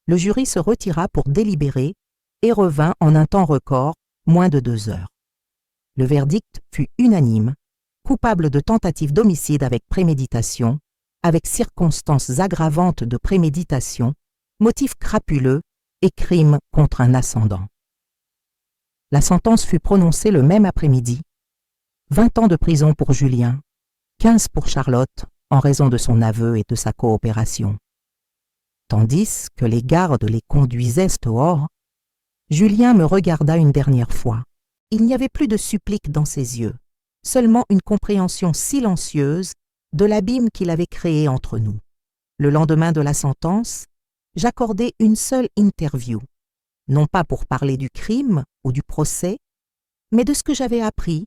Le jury se retira pour délibérer et revint en un temps record, moins de 2 heures. Le verdict fut unanime, coupable de tentative d'homicide avec préméditation, avec circonstances aggravantes de préméditation, motif crapuleux et crime contre un ascendant. La sentence fut prononcée le même après-midi. 20 ans de prison pour Julien, 15 pour Charlotte, en raison de son aveu et de sa coopération. Tandis que les gardes les conduisaient dehors, Julien me regarda une dernière fois. Il n'y avait plus de supplique dans ses yeux, seulement une compréhension silencieuse de l'abîme qu'il avait créé entre nous. Le lendemain de la sentence, j'accordai une seule interview, non pas pour parler du crime ou du procès, mais de ce que j'avais appris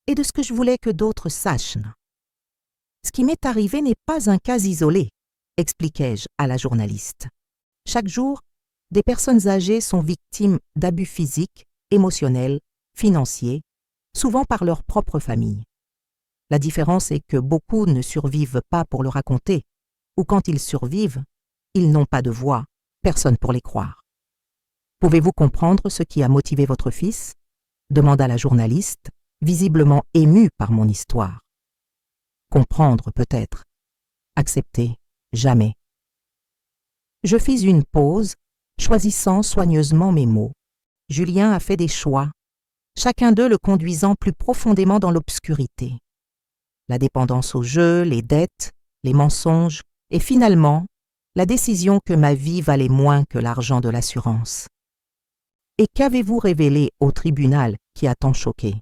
et de ce que je voulais que d'autres sachent. « Ce qui m'est arrivé n'est pas un cas isolé », expliquai-je à la journaliste. « Chaque jour, des personnes âgées sont victimes d'abus physiques, émotionnels, financiers, souvent par leur propre famille. La différence est que beaucoup ne survivent pas pour le raconter, ou quand ils survivent, ils n'ont pas de voix, personne pour les croire. Pouvez-vous comprendre ce qui a motivé votre fils ? Demanda la journaliste, visiblement émue par mon histoire. Comprendre peut-être. Accepter, jamais. Je fis une pause, choisissant soigneusement mes mots. Julien a fait des choix, chacun d'eux le conduisant plus profondément dans l'obscurité. La dépendance au jeu, les dettes, les mensonges, et finalement, la décision que ma vie valait moins que l'argent de l'assurance. Et qu'avez-vous révélé au tribunal qui a tant choqué ?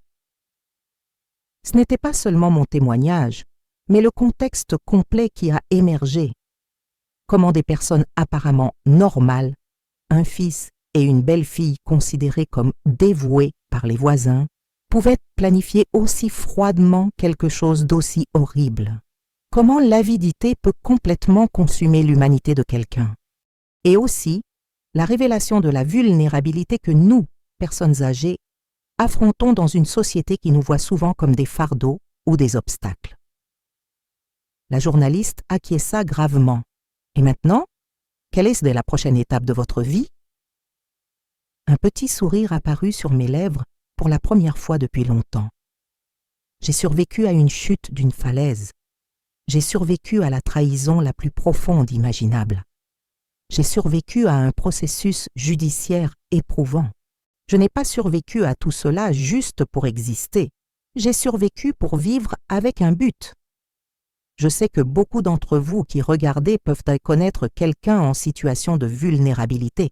Ce n'était pas seulement mon témoignage, mais le contexte complet qui a émergé. Comment des personnes apparemment normales, un fils et une belle-fille considérés comme dévoués par les voisins, pouvaient planifier aussi froidement quelque chose d'aussi horrible. Comment l'avidité peut complètement consumer l'humanité de quelqu'un. Et aussi, la révélation de la vulnérabilité que nous, personnes âgées, affrontons dans une société qui nous voit souvent comme des fardeaux ou des obstacles. La journaliste acquiesça gravement. Et maintenant, quelle est la prochaine étape de votre vie ? Un petit sourire apparut sur mes lèvres pour la première fois depuis longtemps. J'ai survécu à une chute d'une falaise. J'ai survécu à la trahison la plus profonde imaginable. J'ai survécu à un processus judiciaire éprouvant. Je n'ai pas survécu à tout cela juste pour exister. J'ai survécu pour vivre avec un but. Je sais que beaucoup d'entre vous qui regardez peuvent connaître quelqu'un en situation de vulnérabilité.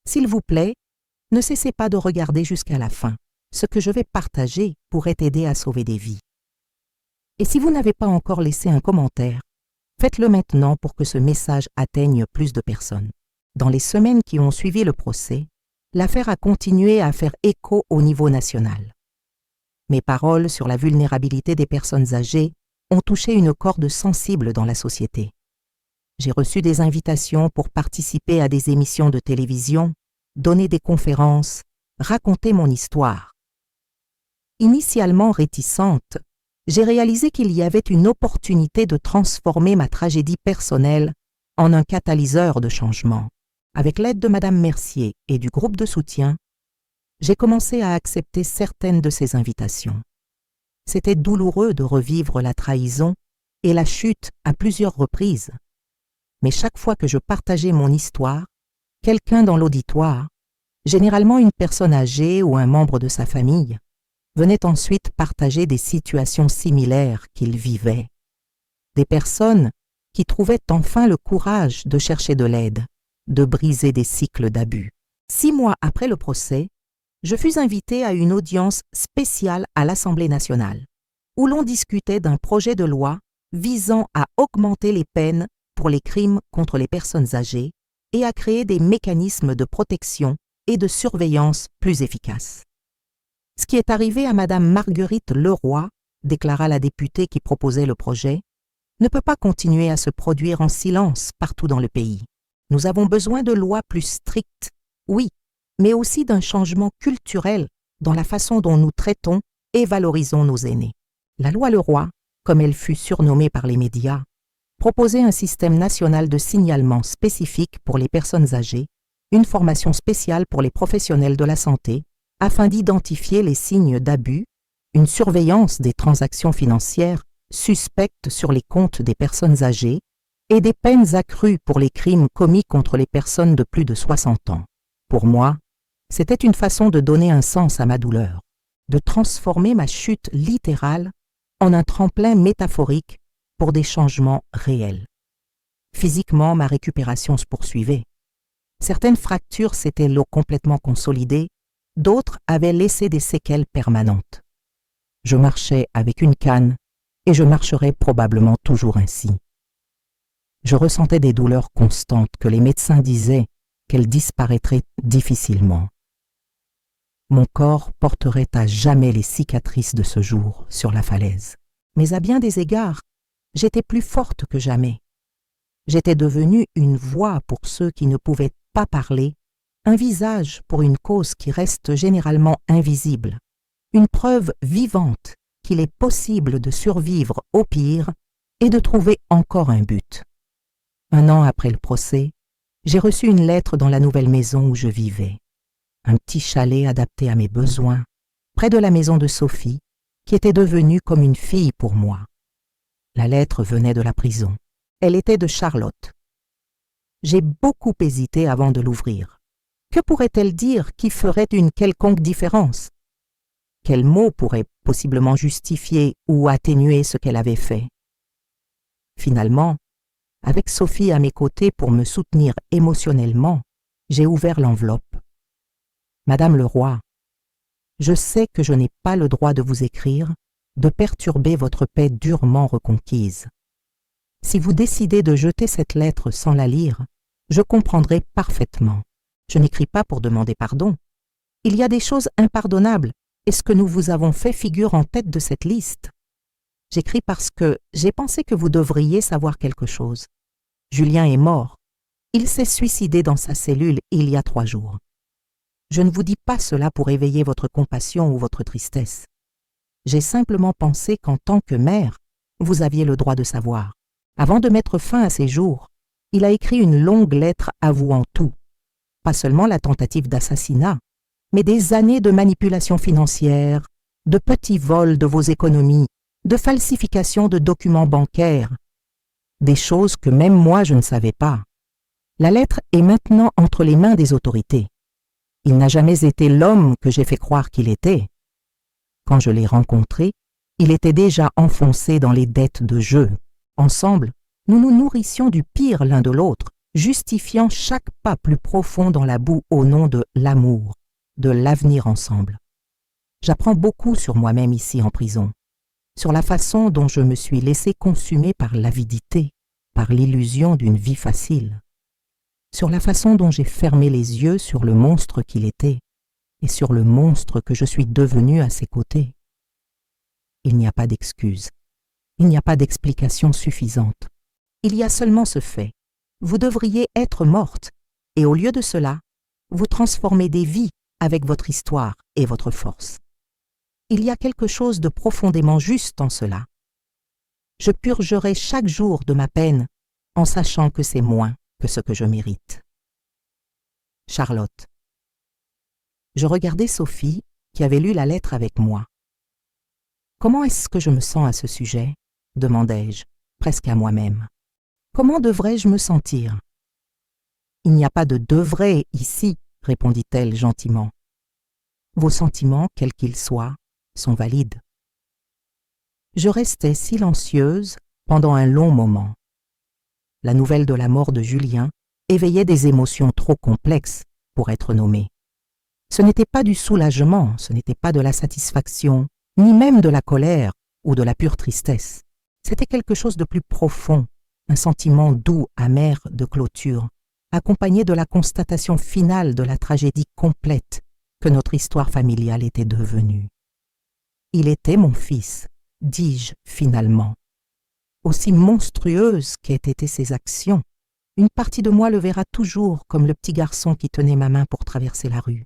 S'il vous plaît, ne cessez pas de regarder jusqu'à la fin. Ce que je vais partager pourrait aider à sauver des vies. Et si vous n'avez pas encore laissé un commentaire, faites-le maintenant pour que ce message atteigne plus de personnes. Dans les semaines qui ont suivi le procès, l'affaire a continué à faire écho au niveau national. Mes paroles sur la vulnérabilité des personnes âgées ont touché une corde sensible dans la société. J'ai reçu des invitations pour participer à des émissions de télévision, donner des conférences, raconter mon histoire. Initialement réticente, j'ai réalisé qu'il y avait une opportunité de transformer ma tragédie personnelle en un catalyseur de changement. Avec l'aide de Madame Mercier et du groupe de soutien, j'ai commencé à accepter certaines de ces invitations. C'était douloureux de revivre la trahison et la chute à plusieurs reprises. Mais chaque fois que je partageais mon histoire, quelqu'un dans l'auditoire, généralement une personne âgée ou un membre de sa famille, venait ensuite partager des situations similaires qu'il vivait. Des personnes qui trouvaient enfin le courage de chercher de l'aide, de briser des cycles d'abus. 6 mois après le procès, je fus invitée à une audience spéciale à l'Assemblée nationale, où l'on discutait d'un projet de loi visant à augmenter les peines pour les crimes contre les personnes âgées et à créer des mécanismes de protection et de surveillance plus efficaces. Ce qui est arrivé à Madame Marguerite Leroy, déclara la députée qui proposait le projet, ne peut pas continuer à se produire en silence partout dans le pays. Nous avons besoin de lois plus strictes, oui, mais aussi d'un changement culturel dans la façon dont nous traitons et valorisons nos aînés. La loi Leroy, comme elle fut surnommée par les médias, proposait un système national de signalement spécifique pour les personnes âgées, une formation spéciale pour les professionnels de la santé, afin d'identifier les signes d'abus, une surveillance des transactions financières suspectes sur les comptes des personnes âgées et des peines accrues pour les crimes commis contre les personnes de plus de 60 ans. Pour moi, c'était une façon de donner un sens à ma douleur, de transformer ma chute littérale en un tremplin métaphorique pour des changements réels. Physiquement, ma récupération se poursuivait. Certaines fractures s'étaient complètement consolidées, d'autres avaient laissé des séquelles permanentes. Je marchais avec une canne et je marcherais probablement toujours ainsi. Je ressentais des douleurs constantes que les médecins disaient qu'elles disparaîtraient difficilement. Mon corps porterait à jamais les cicatrices de ce jour sur la falaise. Mais à bien des égards, j'étais plus forte que jamais. J'étais devenue une voix pour ceux qui ne pouvaient pas parler, un visage pour une cause qui reste généralement invisible, une preuve vivante qu'il est possible de survivre au pire et de trouver encore un but. 1 an après le procès, j'ai reçu une lettre dans la nouvelle maison où je vivais. Un petit chalet adapté à mes besoins, près de la maison de Sophie, qui était devenue comme une fille pour moi. La lettre venait de la prison. Elle était de Charlotte. J'ai beaucoup hésité avant de l'ouvrir. Que pourrait-elle dire qui ferait une quelconque différence? Quels mots pourraient possiblement justifier ou atténuer ce qu'elle avait fait? Finalement, avec Sophie à mes côtés pour me soutenir émotionnellement, j'ai ouvert l'enveloppe. Madame Leroy, je sais que je n'ai pas le droit de vous écrire, de perturber votre paix durement reconquise. Si vous décidez de jeter cette lettre sans la lire, je comprendrai parfaitement. Je n'écris pas pour demander pardon. Il y a des choses impardonnables, et ce que nous vous avons fait figure en tête de cette liste. J'écris parce que j'ai pensé que vous devriez savoir quelque chose. Julien est mort. Il s'est suicidé dans sa cellule il y a 3 jours. Je ne vous dis pas cela pour éveiller votre compassion ou votre tristesse. J'ai simplement pensé qu'en tant que mère, vous aviez le droit de savoir. Avant de mettre fin à ses jours, il a écrit une longue lettre avouant tout. Pas seulement la tentative d'assassinat, mais des années de manipulation financière, de petits vols de vos économies, de falsification de documents bancaires, des choses que même moi je ne savais pas. La lettre est maintenant entre les mains des autorités. Il n'a jamais été l'homme que j'ai fait croire qu'il était. Quand je l'ai rencontré, il était déjà enfoncé dans les dettes de jeu. Ensemble, nous nous nourrissions du pire l'un de l'autre, justifiant chaque pas plus profond dans la boue au nom de l'amour, de l'avenir ensemble. J'apprends beaucoup sur moi-même ici en prison, sur la façon dont je me suis laissé consumer par l'avidité, par l'illusion d'une vie facile, sur la façon dont j'ai fermé les yeux sur le monstre qu'il était et sur le monstre que je suis devenu à ses côtés. Il n'y a pas d'excuse, il n'y a pas d'explication suffisante. Il y a seulement ce fait. vous devriez être morte, et au lieu de cela, vous transformez des vies avec votre histoire et votre force. Il y a quelque chose de profondément juste en cela. Je purgerai chaque jour de ma peine en sachant que c'est moins que ce que je mérite. Charlotte. Je regardais Sophie, qui avait lu la lettre avec moi. « Comment est-ce que je me sens à ce sujet ?» demandai-je, presque à moi-même. « Comment devrais-je me sentir ?»« Il n'y a pas de devrait ici, » répondit-elle gentiment. « Vos sentiments, quels qu'ils soient, sont valides. » Je restai silencieuse pendant un long moment. La nouvelle de la mort de Julien éveillait des émotions trop complexes pour être nommées. Ce n'était pas du soulagement, ce n'était pas de la satisfaction, ni même de la colère ou de la pure tristesse. C'était quelque chose de plus profond, un sentiment doux, amer de clôture, accompagné de la constatation finale de la tragédie complète que notre histoire familiale était devenue. Il était mon fils, dis-je finalement. Aussi monstrueuses qu'aient été ses actions, une partie de moi le verra toujours comme le petit garçon qui tenait ma main pour traverser la rue.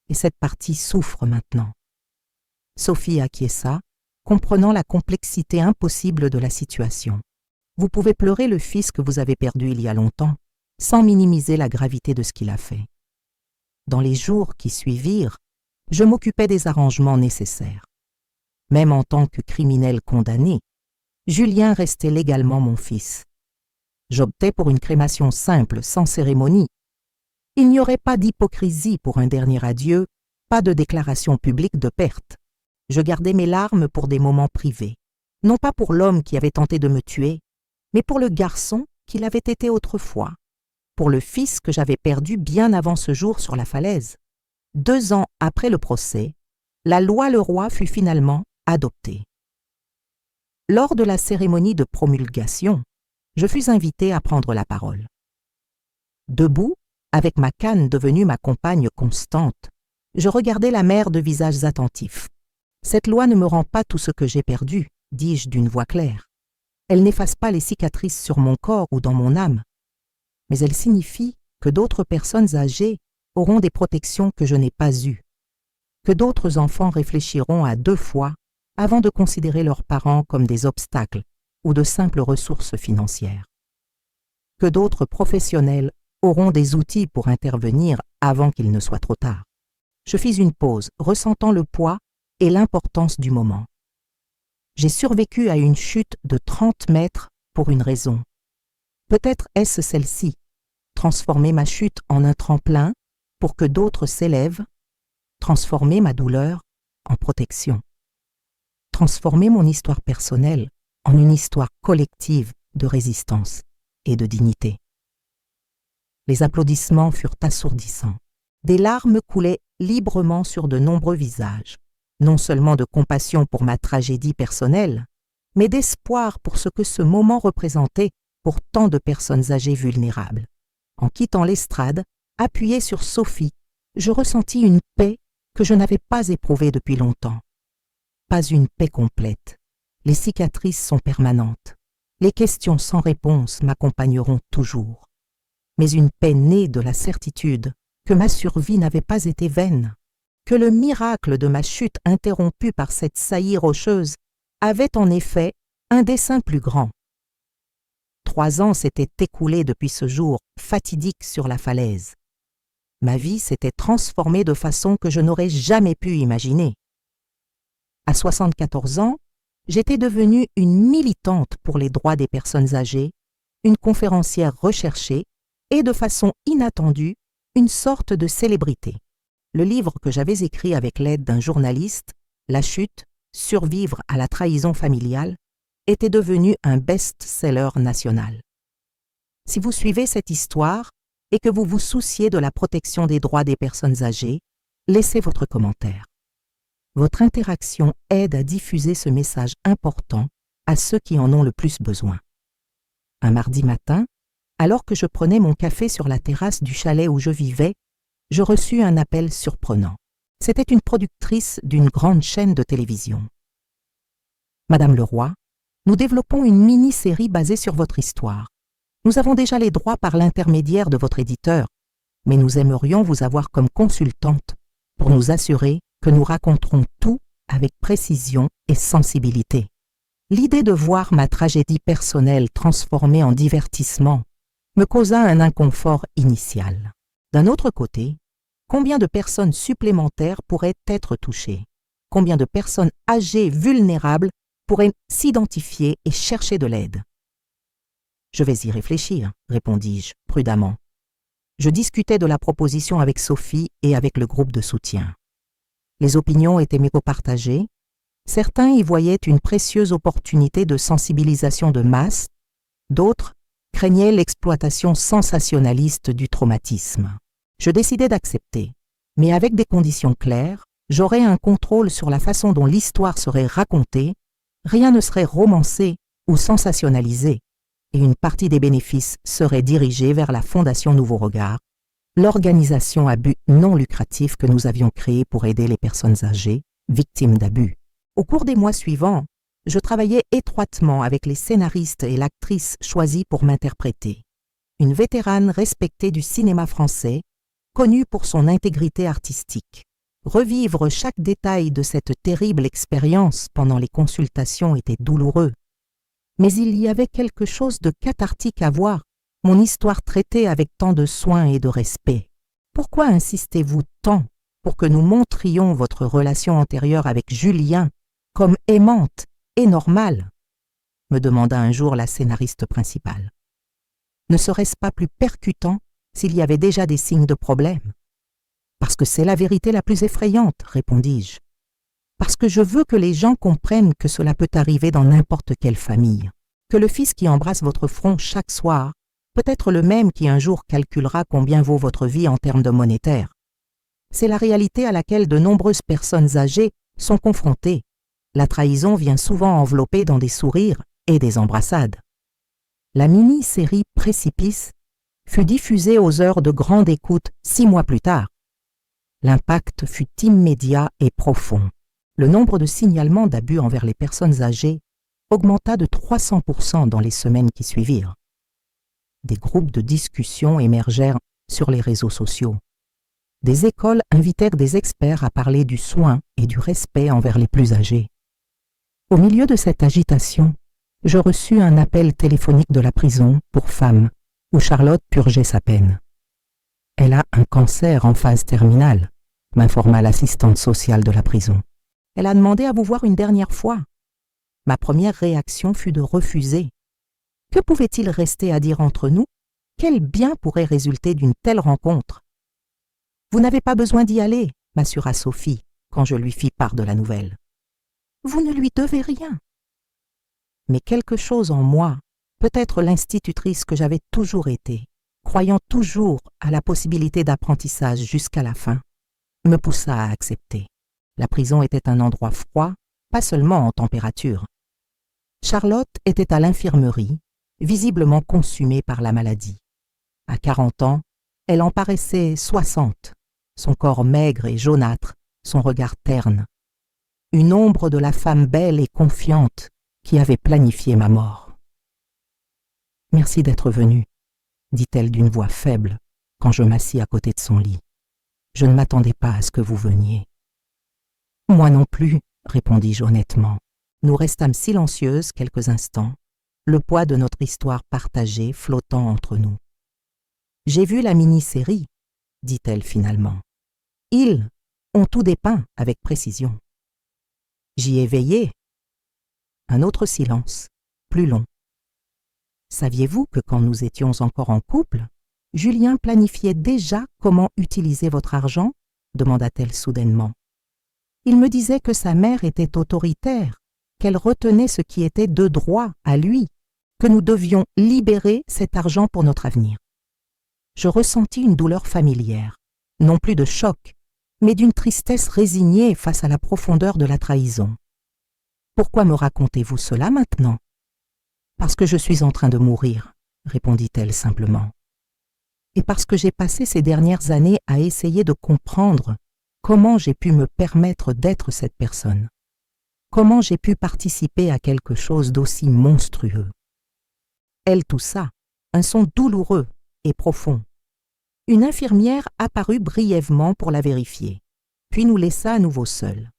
Et cette partie souffre maintenant. Sophie acquiesça, comprenant la complexité impossible de la situation. Vous pouvez pleurer le fils que vous avez perdu il y a longtemps, sans minimiser la gravité de ce qu'il a fait. Dans les jours qui suivirent, je m'occupais des arrangements nécessaires. Même en tant que criminel condamné, Julien restait légalement mon fils. J'optais pour une crémation simple, sans cérémonie. Il n'y aurait pas d'hypocrisie pour un dernier adieu, pas de déclaration publique de perte. Je gardais mes larmes pour des moments privés, non pas pour l'homme qui avait tenté de me tuer, mais pour le garçon qu'il avait été autrefois, pour le fils que j'avais perdu bien avant ce jour sur la falaise. 2 ans après le procès, la loi Leroy fut finalement adoptée. Lors de la cérémonie de promulgation, je fus invitée à prendre la parole. Debout, avec ma canne devenue ma compagne constante, je regardais la mère de visages attentifs. « Cette loi ne me rend pas tout ce que j'ai perdu, » dis-je d'une voix claire. « Elle n'efface pas les cicatrices sur mon corps ou dans mon âme, mais elle signifie que d'autres personnes âgées auront des protections que je n'ai pas eues, que d'autres enfants réfléchiront à 2 fois avant de considérer leurs parents comme des obstacles ou de simples ressources financières, que d'autres professionnels auront des outils pour intervenir avant qu'il ne soit trop tard. Je fis une pause, ressentant le poids et l'importance du moment. J'ai survécu à une chute de 30 mètres pour une raison. Peut-être est-ce celle-ci, transformer ma chute en un tremplin pour que d'autres s'élèvent, transformer ma douleur en protection, transformer mon histoire personnelle en une histoire collective de résistance et de dignité. Les applaudissements furent assourdissants. Des larmes coulaient librement sur de nombreux visages, non seulement de compassion pour ma tragédie personnelle, mais d'espoir pour ce que ce moment représentait pour tant de personnes âgées vulnérables. En quittant l'estrade, appuyée sur Sophie, je ressentis une paix que je n'avais pas éprouvée depuis longtemps. Pas une paix complète. Les cicatrices sont permanentes. Les questions sans réponse m'accompagneront toujours. Mais une paix née de la certitude que ma survie n'avait pas été vaine, que le miracle de ma chute interrompue par cette saillie rocheuse avait en effet un dessein plus grand. 3 ans s'étaient écoulés depuis ce jour fatidique sur la falaise. Ma vie s'était transformée de façon que je n'aurais jamais pu imaginer. À 74 ans, j'étais devenue une militante pour les droits des personnes âgées, une conférencière recherchée et, de façon inattendue, une sorte de célébrité. Le livre que j'avais écrit avec l'aide d'un journaliste, La chute, survivre à la trahison familiale, était devenu un best-seller national. Si vous suivez cette histoire et que vous vous souciez de la protection des droits des personnes âgées, laissez votre commentaire. Votre interaction aide à diffuser ce message important à ceux qui en ont le plus besoin. Un mardi matin, alors que je prenais mon café sur la terrasse du chalet où je vivais, je reçus un appel surprenant. C'était une productrice d'une grande chaîne de télévision. « Madame Leroy, nous développons une mini-série basée sur votre histoire. Nous avons déjà les droits par l'intermédiaire de votre éditeur, mais nous aimerions vous avoir comme consultante pour nous assurer que nous raconterons tout avec précision et sensibilité. L'idée de voir ma tragédie personnelle transformée en divertissement me causa un inconfort initial. D'un autre côté, combien de personnes supplémentaires pourraient être touchées? Combien de personnes âgées vulnérables pourraient s'identifier et chercher de l'aide? Je vais y réfléchir, répondis-je prudemment. Je discutais de la proposition avec Sophie et avec le groupe de soutien. Les opinions étaient mécopartagées. Certains y voyaient une précieuse opportunité de sensibilisation de masse, d'autres craignaient l'exploitation sensationnaliste du traumatisme. Je décidai d'accepter, mais avec des conditions claires. J'aurais un contrôle sur la façon dont l'histoire serait racontée, rien ne serait romancé ou sensationnalisé, et une partie des bénéfices serait dirigée vers la Fondation Nouveau Regard, l'organisation à but non lucratif que nous avions créée pour aider les personnes âgées, victimes d'abus. Au cours des mois suivants, je travaillais étroitement avec les scénaristes et l'actrice choisie pour m'interpréter. Une vétérane respectée du cinéma français, connue pour son intégrité artistique. Revivre chaque détail de cette terrible expérience pendant les consultations était douloureux. Mais il y avait quelque chose de cathartique à voir mon histoire traitée avec tant de soin et de respect. Pourquoi insistez-vous tant pour que nous montrions votre relation antérieure avec Julien comme aimante et normale? Me demanda un jour la scénariste principale. Ne serait-ce pas plus percutant s'il y avait déjà des signes de problème? Parce que c'est la vérité la plus effrayante, répondis-je. Parce que je veux que les gens comprennent que cela peut arriver dans n'importe quelle famille. Que le fils qui embrasse votre front chaque soir peut être le même qui un jour calculera combien vaut votre vie en termes de monétaire. C'est la réalité à laquelle de nombreuses personnes âgées sont confrontées. La trahison vient souvent enveloppée dans des sourires et des embrassades. La mini-série Précipice fut diffusée aux heures de grande écoute 6 mois plus tard. L'impact fut immédiat et profond. Le nombre de signalements d'abus envers les personnes âgées augmenta de 300% dans les semaines qui suivirent. Des groupes de discussion émergèrent sur les réseaux sociaux. Des écoles invitèrent des experts à parler du soin et du respect envers les plus âgés. Au milieu de cette agitation, je reçus un appel téléphonique de la prison pour femmes où Charlotte purgeait sa peine. « Elle a un cancer en phase terminale », m'informa l'assistante sociale de la prison. « Elle a demandé à vous voir une dernière fois. » Ma première réaction fut de refuser. Que pouvait-il rester à dire entre nous? Quel bien pourrait résulter d'une telle rencontre? « Vous n'avez pas besoin d'y aller, » m'assura Sophie quand je lui fis part de la nouvelle. « Vous ne lui devez rien. » Mais quelque chose en moi, peut-être l'institutrice que j'avais toujours été, croyant toujours à la possibilité d'apprentissage jusqu'à la fin, me poussa à accepter. La prison était un endroit froid, pas seulement en température. Charlotte était à l'infirmerie, visiblement consumée par la maladie. À 40 ans, elle en paraissait 60, son corps maigre et jaunâtre, son regard terne. Une ombre de la femme belle et confiante qui avait planifié ma mort. « Merci d'être venue », dit-elle d'une voix faible quand je m'assis à côté de son lit. « Je ne m'attendais pas à ce que vous veniez. »« Moi non plus, » répondis-je honnêtement. Nous restâmes silencieuses quelques instants, le poids de notre histoire partagée flottant entre nous. « J'ai vu la mini-série, » dit-elle finalement. « Ils ont tout dépeint avec précision. »« J'y ai veillé. » Un autre silence, plus long. « Saviez-vous que quand nous étions encore en couple, Julien planifiait déjà comment utiliser votre argent ?» demanda-t-elle soudainement. « Il me disait que sa mère était autoritaire, qu'elle retenait ce qui était de droit à lui, que nous devions libérer cet argent pour notre avenir. » Je ressentis une douleur familière, non plus de choc, mais d'une tristesse résignée face à la profondeur de la trahison. « Pourquoi me racontez-vous cela maintenant ?»« Parce que je suis en train de mourir, » répondit-elle simplement. « Et parce que j'ai passé ces dernières années à essayer de comprendre comment j'ai pu me permettre d'être cette personne, comment j'ai pu participer à quelque chose d'aussi monstrueux. » Elle toussa, un son douloureux et profond. Une infirmière apparut brièvement pour la vérifier, puis nous laissa à nouveau seuls.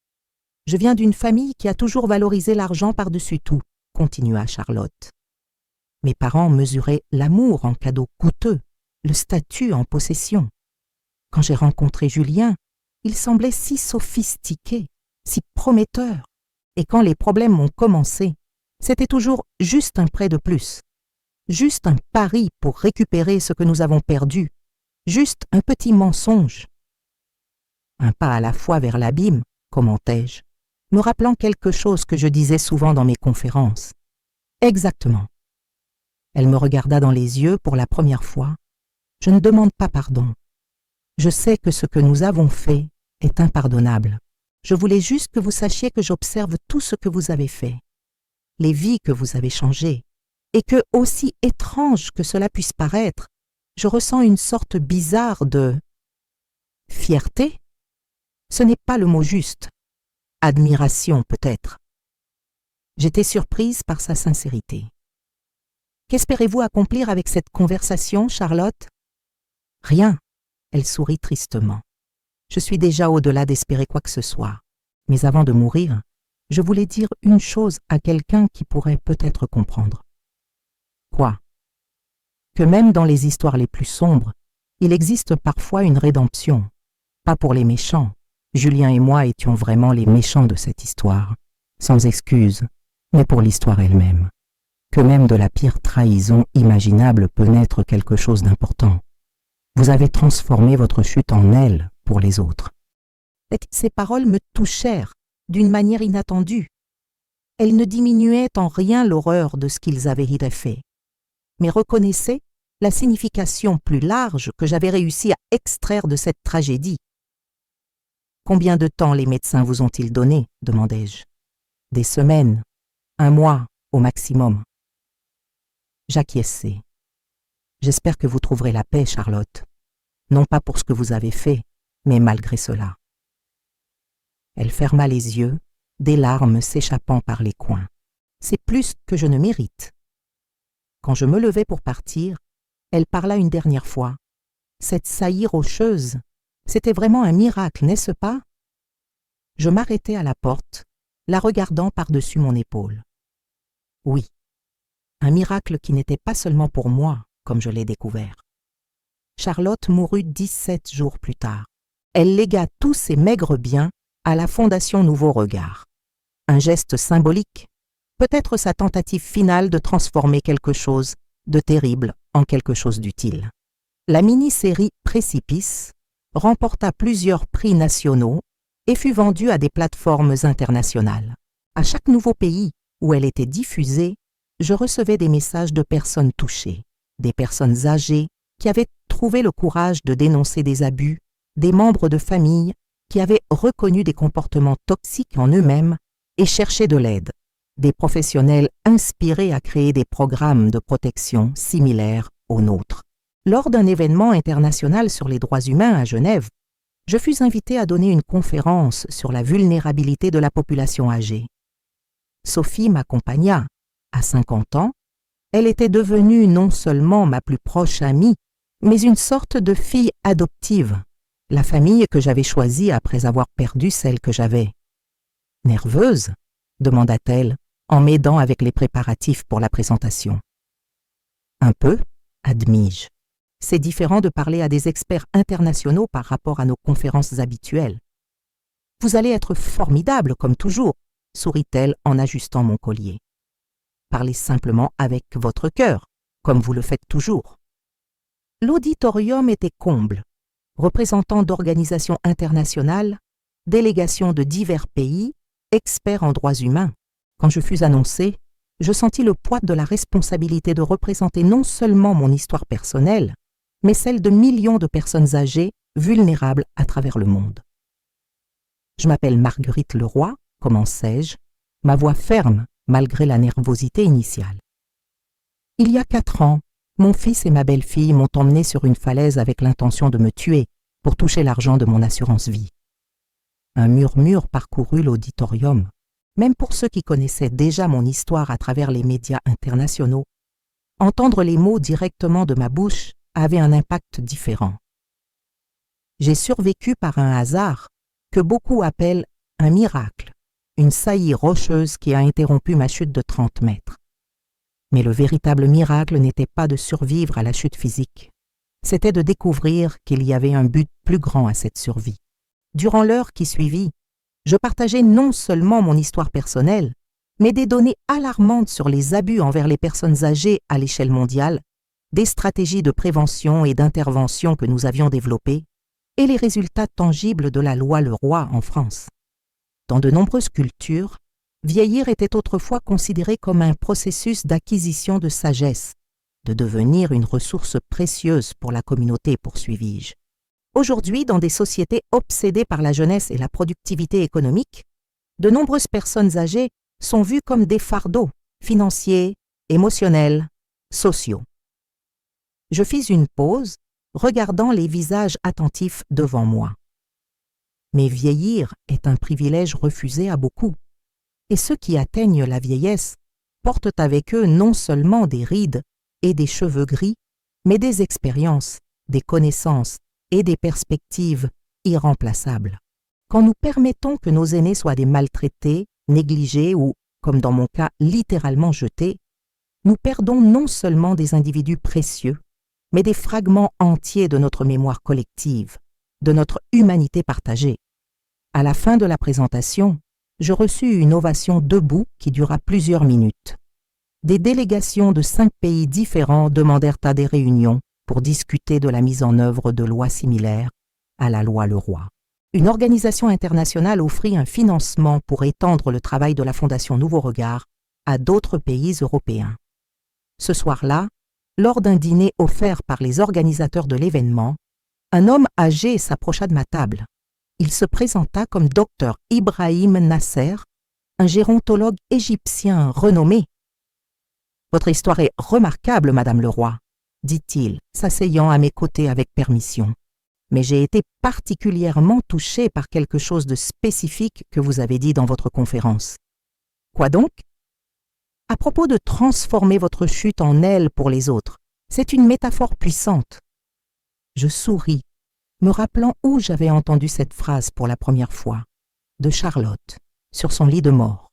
« Je viens d'une famille qui a toujours valorisé l'argent par-dessus tout », continua Charlotte. Mes parents mesuraient l'amour en cadeau coûteux, le statut en possession. Quand j'ai rencontré Julien, il semblait si sophistiqué, si prometteur. Et quand les problèmes ont commencé, c'était toujours juste un prêt de plus, juste un pari pour récupérer ce que nous avons perdu, juste un petit mensonge. Un pas à la fois vers l'abîme, commentai-je, me rappelant quelque chose que je disais souvent dans mes conférences. Exactement. Elle me regarda dans les yeux pour la première fois. Je ne demande pas pardon. Je sais que ce que nous avons fait est impardonnable. Je voulais juste que vous sachiez que j'observe tout ce que vous avez fait, les vies que vous avez changées, et que, aussi étrange que cela puisse paraître, je ressens une sorte bizarre de fierté. Ce n'est pas le mot juste. Admiration peut-être. J'étais surprise par sa sincérité. Qu'espérez-vous accomplir avec cette conversation, Charlotte? Rien. Elle sourit tristement. Je suis déjà au-delà d'espérer quoi que ce soit. Mais avant de mourir, je voulais dire une chose à quelqu'un qui pourrait peut-être comprendre. Quoi? Que même dans les histoires les plus sombres, il existe parfois une rédemption. Pas pour les méchants. Julien et moi étions vraiment les méchants de cette histoire, sans excuse, mais pour l'histoire elle-même. Que même de la pire trahison imaginable peut naître quelque chose d'important. Vous avez transformé votre chute en aile pour les autres. Ces paroles me touchèrent d'une manière inattendue. Elles ne diminuaient en rien l'horreur de ce qu'ils avaient fait, mais reconnaissaient la signification plus large que j'avais réussi à extraire de cette tragédie. « Combien de temps les médecins vous ont-ils donné ?» demandai-je. « Des semaines, un mois au maximum. » J'acquiesçai. « J'espère que vous trouverez la paix, Charlotte. Non pas pour ce que vous avez fait, mais malgré cela. » Elle ferma les yeux, des larmes s'échappant par les coins. C'est plus que je ne mérite. Quand je me levai pour partir, elle parla une dernière fois. Cette saillie rocheuse, c'était vraiment un miracle, n'est-ce pas? Je m'arrêtai à la porte, la regardant par-dessus mon épaule. Oui, un miracle qui n'était pas seulement pour moi, comme je l'ai découvert. Charlotte mourut 17 jours plus tard. Elle légua tous ses maigres biens à la Fondation Nouveau Regard. Un geste symbolique, peut-être sa tentative finale de transformer quelque chose de terrible en quelque chose d'utile. La mini-série Précipice remporta plusieurs prix nationaux et fut vendue à des plateformes internationales. À chaque nouveau pays où elle était diffusée, je recevais des messages de personnes touchées, des personnes âgées qui avaient trouvé le courage de dénoncer des abus, des membres de famille qui avaient reconnu des comportements toxiques en eux-mêmes et cherchaient de l'aide, des professionnels inspirés à créer des programmes de protection similaires aux nôtres. Lors d'un événement international sur les droits humains à Genève, je fus invitée à donner une conférence sur la vulnérabilité de la population âgée. Sophie m'accompagna. À 50 ans, elle était devenue non seulement ma plus proche amie, mais une sorte de fille adoptive, la famille que j'avais choisie après avoir perdu celle que j'avais. « Nerveuse ?» demanda-t-elle, en m'aidant avec les préparatifs pour la présentation. « Un peu » admis-je. C'est différent de parler à des experts internationaux par rapport à nos conférences habituelles. « Vous allez être formidable, comme toujours », sourit-elle en ajustant mon collier. « Parlez simplement avec votre cœur, comme vous le faites toujours. » L'auditorium était comble, représentants d'organisations internationales, délégations de divers pays, experts en droits humains. Quand je fus annoncée, je sentis le poids de la responsabilité de représenter non seulement mon histoire personnelle, mais celle de millions de personnes âgées, vulnérables à travers le monde. Je m'appelle Marguerite Leroy, commençai-je, ma voix ferme malgré la nervosité initiale. Il y a 4 ans, mon fils et ma belle-fille m'ont emmené sur une falaise avec l'intention de me tuer pour toucher l'argent de mon assurance vie. Un murmure parcourut l'auditorium. Même pour ceux qui connaissaient déjà mon histoire à travers les médias internationaux, Entendre les mots directement de ma bouche avait un impact différent. J'ai survécu par un hasard que beaucoup appellent un miracle, une saillie rocheuse qui a interrompu ma chute de 30 mètres. Mais le véritable miracle n'était pas de survivre à la chute physique. C'était de découvrir qu'il y avait un but plus grand à cette survie. Durant l'heure qui suivit, je partageais non seulement mon histoire personnelle, mais des données alarmantes sur les abus envers les personnes âgées à l'échelle mondiale, des stratégies de prévention et d'intervention que nous avions développées, et les résultats tangibles de la loi Leroy en France. Dans de nombreuses cultures, vieillir était autrefois considéré comme un processus d'acquisition de sagesse, de devenir une ressource précieuse pour la communauté, poursuivis-je. Aujourd'hui, dans des sociétés obsédées par la jeunesse et la productivité économique, de nombreuses personnes âgées sont vues comme des fardeaux financiers, émotionnels, sociaux. Je fis une pause, regardant les visages attentifs devant moi. Mais vieillir est un privilège refusé à beaucoup, et ceux qui atteignent la vieillesse portent avec eux non seulement des rides et des cheveux gris, mais des expériences, des connaissances et des perspectives irremplaçables. Quand nous permettons que nos aînés soient des maltraités, négligés ou, comme dans mon cas, littéralement jetés, nous perdons non seulement des individus précieux, mais des fragments entiers de notre mémoire collective, de notre humanité partagée. À la fin de la présentation, je reçus une ovation debout qui dura plusieurs minutes. Des délégations de 5 pays différents demandèrent à des réunions pour discuter de la mise en œuvre de lois similaires à la loi Leroy. Une organisation internationale offrit un financement pour étendre le travail de la Fondation Nouveau Regard à d'autres pays européens. Ce soir-là, lors d'un dîner offert par les organisateurs de l'événement, un homme âgé s'approcha de ma table. Il se présenta comme Dr Ibrahim Nasser, un gérontologue égyptien renommé. « Votre histoire est remarquable, Madame Leroy », dit-il, s'asseyant à mes côtés avec permission. « Mais j'ai été particulièrement touché par quelque chose de spécifique que vous avez dit dans votre conférence. »« Quoi donc ?»« À propos de transformer votre chute en aile pour les autres. C'est une métaphore puissante. » Je souris, me rappelant où j'avais entendu cette phrase pour la première fois, de Charlotte, sur son lit de mort.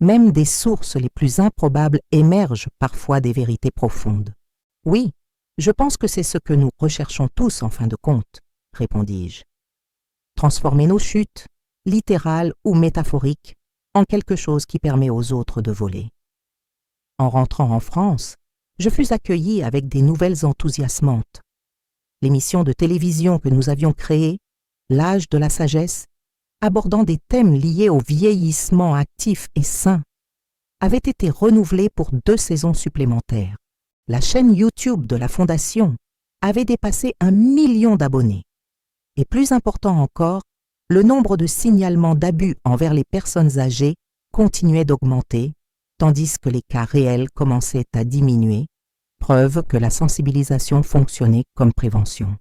Même des sources les plus improbables émergent parfois des vérités profondes. « Oui, je pense que c'est ce que nous recherchons tous en fin de compte, » répondis-je. Transformer nos chutes, littérales ou métaphoriques, en quelque chose qui permet aux autres de voler. En rentrant en France, je fus accueilli avec des nouvelles enthousiasmantes. L'émission de télévision que nous avions créée, L'âge de la sagesse, abordant des thèmes liés au vieillissement actif et sain, avait été renouvelée pour 2 saisons supplémentaires. La chaîne YouTube de la Fondation avait dépassé 1 million d'abonnés. Et plus important encore, le nombre de signalements d'abus envers les personnes âgées continuait d'augmenter, tandis que les cas réels commençaient à diminuer, preuve que la sensibilisation fonctionnait comme prévention.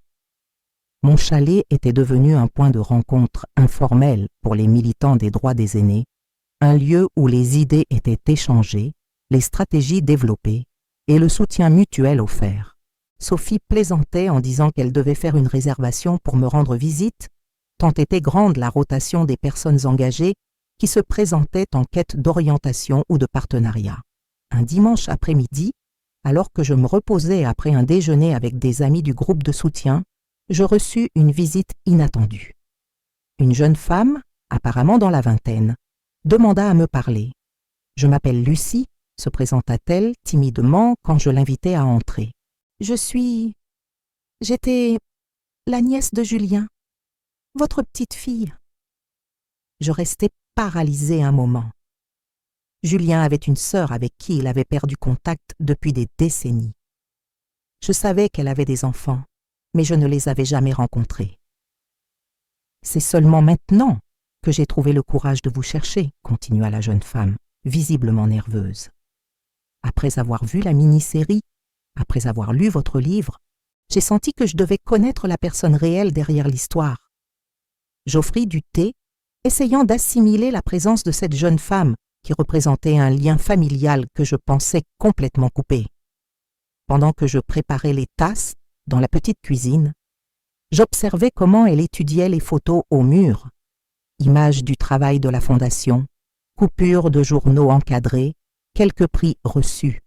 Mon chalet était devenu un point de rencontre informel pour les militants des droits des aînés, un lieu où les idées étaient échangées, les stratégies développées et le soutien mutuel offert. Sophie plaisantait en disant qu'elle devait faire une réservation pour me rendre visite, tant était grande la rotation des personnes engagées qui se présentaient en quête d'orientation ou de partenariat. Un dimanche après-midi, alors que je me reposais après un déjeuner avec des amis du groupe de soutien, je reçus une visite inattendue. Une jeune femme, apparemment dans la vingtaine, demanda à me parler. « Je m'appelle Lucie », se présenta-t-elle timidement quand je l'invitai à entrer. « J'étais la nièce de Julien, votre petite fille. » Je restai paralysée un moment. Julien avait une sœur avec qui il avait perdu contact depuis des décennies. Je savais qu'elle avait des enfants, mais je ne les avais jamais rencontrés. « C'est seulement maintenant que j'ai trouvé le courage de vous chercher, » continua la jeune femme, visiblement nerveuse. « Après avoir vu la mini-série, après avoir lu votre livre, j'ai senti que je devais connaître la personne réelle derrière l'histoire. » J'offris du thé, essayant d'assimiler la présence de cette jeune femme qui représentait un lien familial que je pensais complètement coupé. Pendant que je préparais les tasses dans la petite cuisine, j'observais comment elle étudiait les photos au mur, images du travail de la fondation, coupures de journaux encadrés, quelques prix reçus.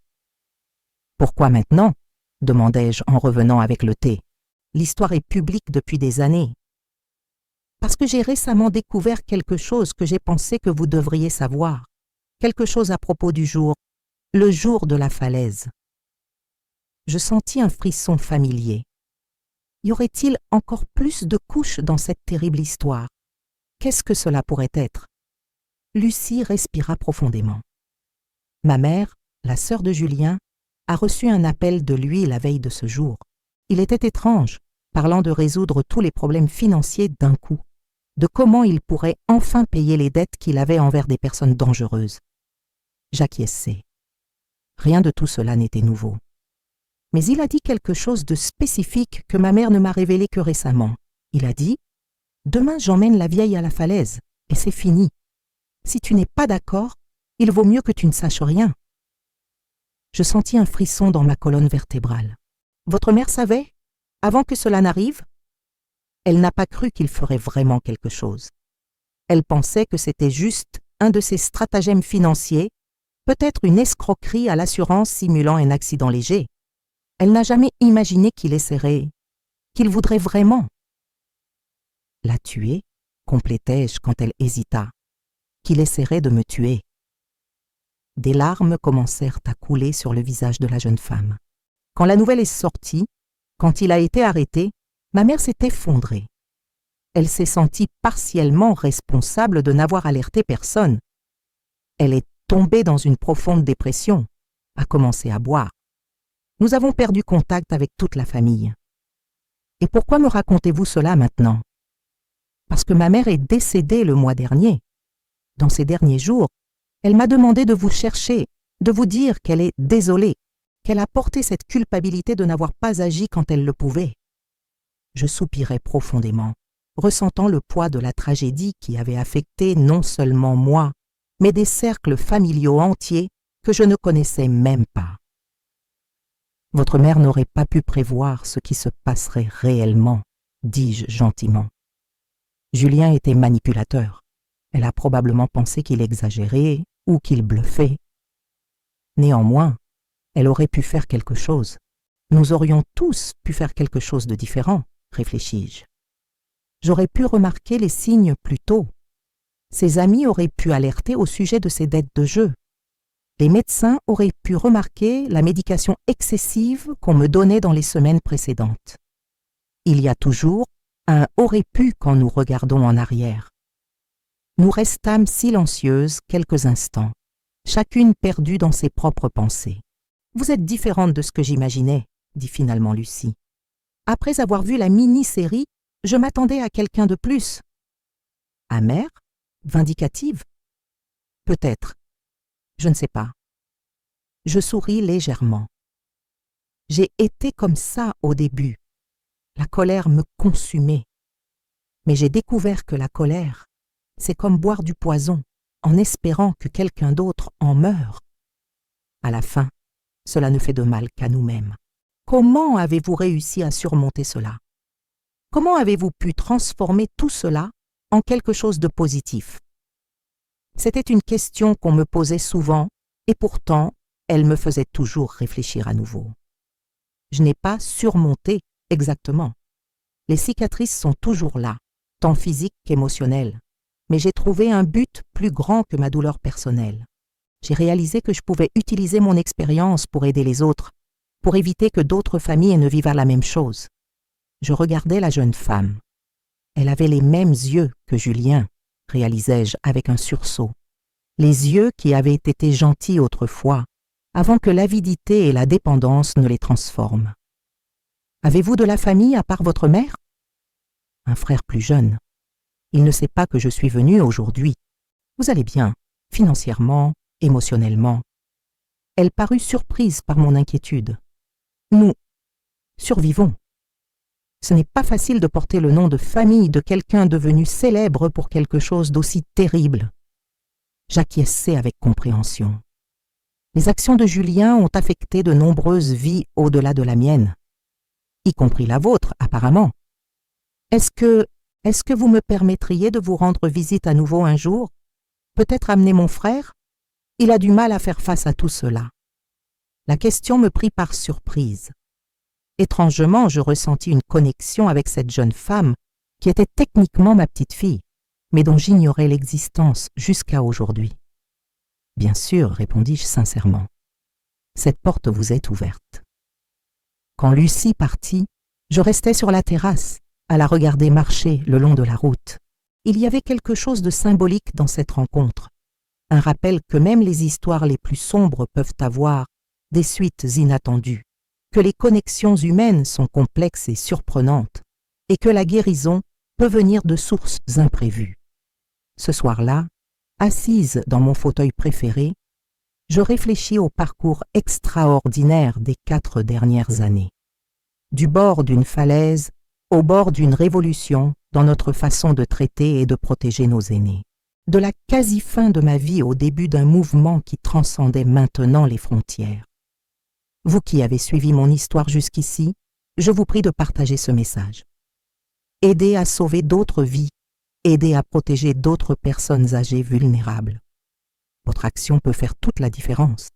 « Pourquoi maintenant ?» demandai-je en revenant avec le thé. « L'histoire est publique depuis des années. » Parce que j'ai récemment découvert quelque chose que j'ai pensé que vous devriez savoir, quelque chose à propos du jour, le jour de la falaise. Je sentis un frisson familier. Y aurait-il encore plus de couches dans cette terrible histoire? Qu'est-ce que cela pourrait être? Lucie respira profondément. Ma mère, la sœur de Julien, a reçu un appel de lui la veille de ce jour. Il était étrange, parlant de résoudre tous les problèmes financiers d'un coup, de comment il pourrait enfin payer les dettes qu'il avait envers des personnes dangereuses. J'acquiesçai. Rien de tout cela n'était nouveau. Mais il a dit quelque chose de spécifique que ma mère ne m'a révélé que récemment. Il a dit « Demain, j'emmène la vieille à la falaise, et c'est fini. Si tu n'es pas d'accord, il vaut mieux que tu ne saches rien. » Je sentis un frisson dans ma colonne vertébrale. « Votre mère savait, avant que cela n'arrive ?» Elle n'a pas cru qu'il ferait vraiment quelque chose. Elle pensait que c'était juste un de ses stratagèmes financiers, peut-être une escroquerie à l'assurance simulant un accident léger. Elle n'a jamais imaginé qu'il essaierait, qu'il voudrait vraiment. « La tuer ?» complétai-je quand elle hésita. « Qu'il essaierait de me tuer. » Des larmes commencèrent à couler sur le visage de la jeune femme. Quand la nouvelle est sortie, quand il a été arrêté, ma mère s'est effondrée. Elle s'est sentie partiellement responsable de n'avoir alerté personne. Elle est tombée dans une profonde dépression, a commencé à boire. Nous avons perdu contact avec toute la famille. Et pourquoi me racontez-vous cela maintenant? Parce que ma mère est décédée le mois dernier. Dans ces derniers jours, elle m'a demandé de vous chercher, de vous dire qu'elle est désolée, qu'elle a porté cette culpabilité de n'avoir pas agi quand elle le pouvait. Je soupirai profondément, ressentant le poids de la tragédie qui avait affecté non seulement moi, mais des cercles familiaux entiers que je ne connaissais même pas. Votre mère n'aurait pas pu prévoir ce qui se passerait réellement, dis-je gentiment. Julien était manipulateur. Elle a probablement pensé qu'il exagérait ou qu'il bluffait. Néanmoins, elle aurait pu faire quelque chose. Nous aurions tous pu faire quelque chose de différent, réfléchis-je. J'aurais pu remarquer les signes plus tôt. Ses amis auraient pu alerter au sujet de ses dettes de jeu. Les médecins auraient pu remarquer la médication excessive qu'on me donnait dans les semaines précédentes. Il y a toujours un « aurait pu » quand nous regardons en arrière. Nous restâmes silencieuses quelques instants, chacune perdue dans ses propres pensées. « Vous êtes différente de ce que j'imaginais », dit finalement Lucie. « Après avoir vu la mini-série, je m'attendais à quelqu'un de plus. » Amère? Vindicative? Peut-être. Je ne sais pas. Je souris légèrement. J'ai été comme ça au début. La colère me consumait. Mais j'ai découvert que la colère, c'est comme boire du poison en espérant que quelqu'un d'autre en meure. À la fin, cela ne fait de mal qu'à nous-mêmes. Comment avez-vous réussi à surmonter cela? Comment avez-vous pu transformer tout cela en quelque chose de positif? C'était une question qu'on me posait souvent et pourtant, elle me faisait toujours réfléchir à nouveau. Je n'ai pas surmonté exactement. Les cicatrices sont toujours là, tant physiques qu'émotionnelles, mais j'ai trouvé un but plus grand que ma douleur personnelle. J'ai réalisé que je pouvais utiliser mon expérience pour aider les autres, pour éviter que d'autres familles ne vivent la même chose. Je regardais la jeune femme. Elle avait les mêmes yeux que Julien, réalisai-je avec un sursaut. Les yeux qui avaient été gentils autrefois, avant que l'avidité et la dépendance ne les transforment. « Avez-vous de la famille à part votre mère ?» Un frère plus jeune. Il ne sait pas que je suis venue aujourd'hui. Vous allez bien, financièrement, émotionnellement. Elle parut surprise par mon inquiétude. Nous survivons. Ce n'est pas facile de porter le nom de famille de quelqu'un devenu célèbre pour quelque chose d'aussi terrible. J'acquiesçai avec compréhension. Les actions de Julien ont affecté de nombreuses vies au-delà de la mienne, y compris la vôtre, apparemment. Est-ce que vous me permettriez de vous rendre visite à nouveau un jour? Peut-être amener mon frère? Il a du mal à faire face à tout cela. La question me prit par surprise. Étrangement, je ressentis une connexion avec cette jeune femme qui était techniquement ma petite-fille, mais dont j'ignorais l'existence jusqu'à aujourd'hui. Bien sûr, répondis-je sincèrement. Cette porte vous est ouverte. Quand Lucie partit, je restais sur la terrasse, à la regarder marcher le long de la route. Il y avait quelque chose de symbolique dans cette rencontre, un rappel que même les histoires les plus sombres peuvent avoir des suites inattendues, que les connexions humaines sont complexes et surprenantes, et que la guérison peut venir de sources imprévues. Ce soir-là, assise dans mon fauteuil préféré, je réfléchis au parcours extraordinaire des 4 dernières années. Du bord d'une falaise au bord d'une révolution dans notre façon de traiter et de protéger nos aînés. De la quasi-fin de ma vie au début d'un mouvement qui transcendait maintenant les frontières. Vous qui avez suivi mon histoire jusqu'ici, je vous prie de partager ce message. Aidez à sauver d'autres vies, aidez à protéger d'autres personnes âgées vulnérables. Votre action peut faire toute la différence.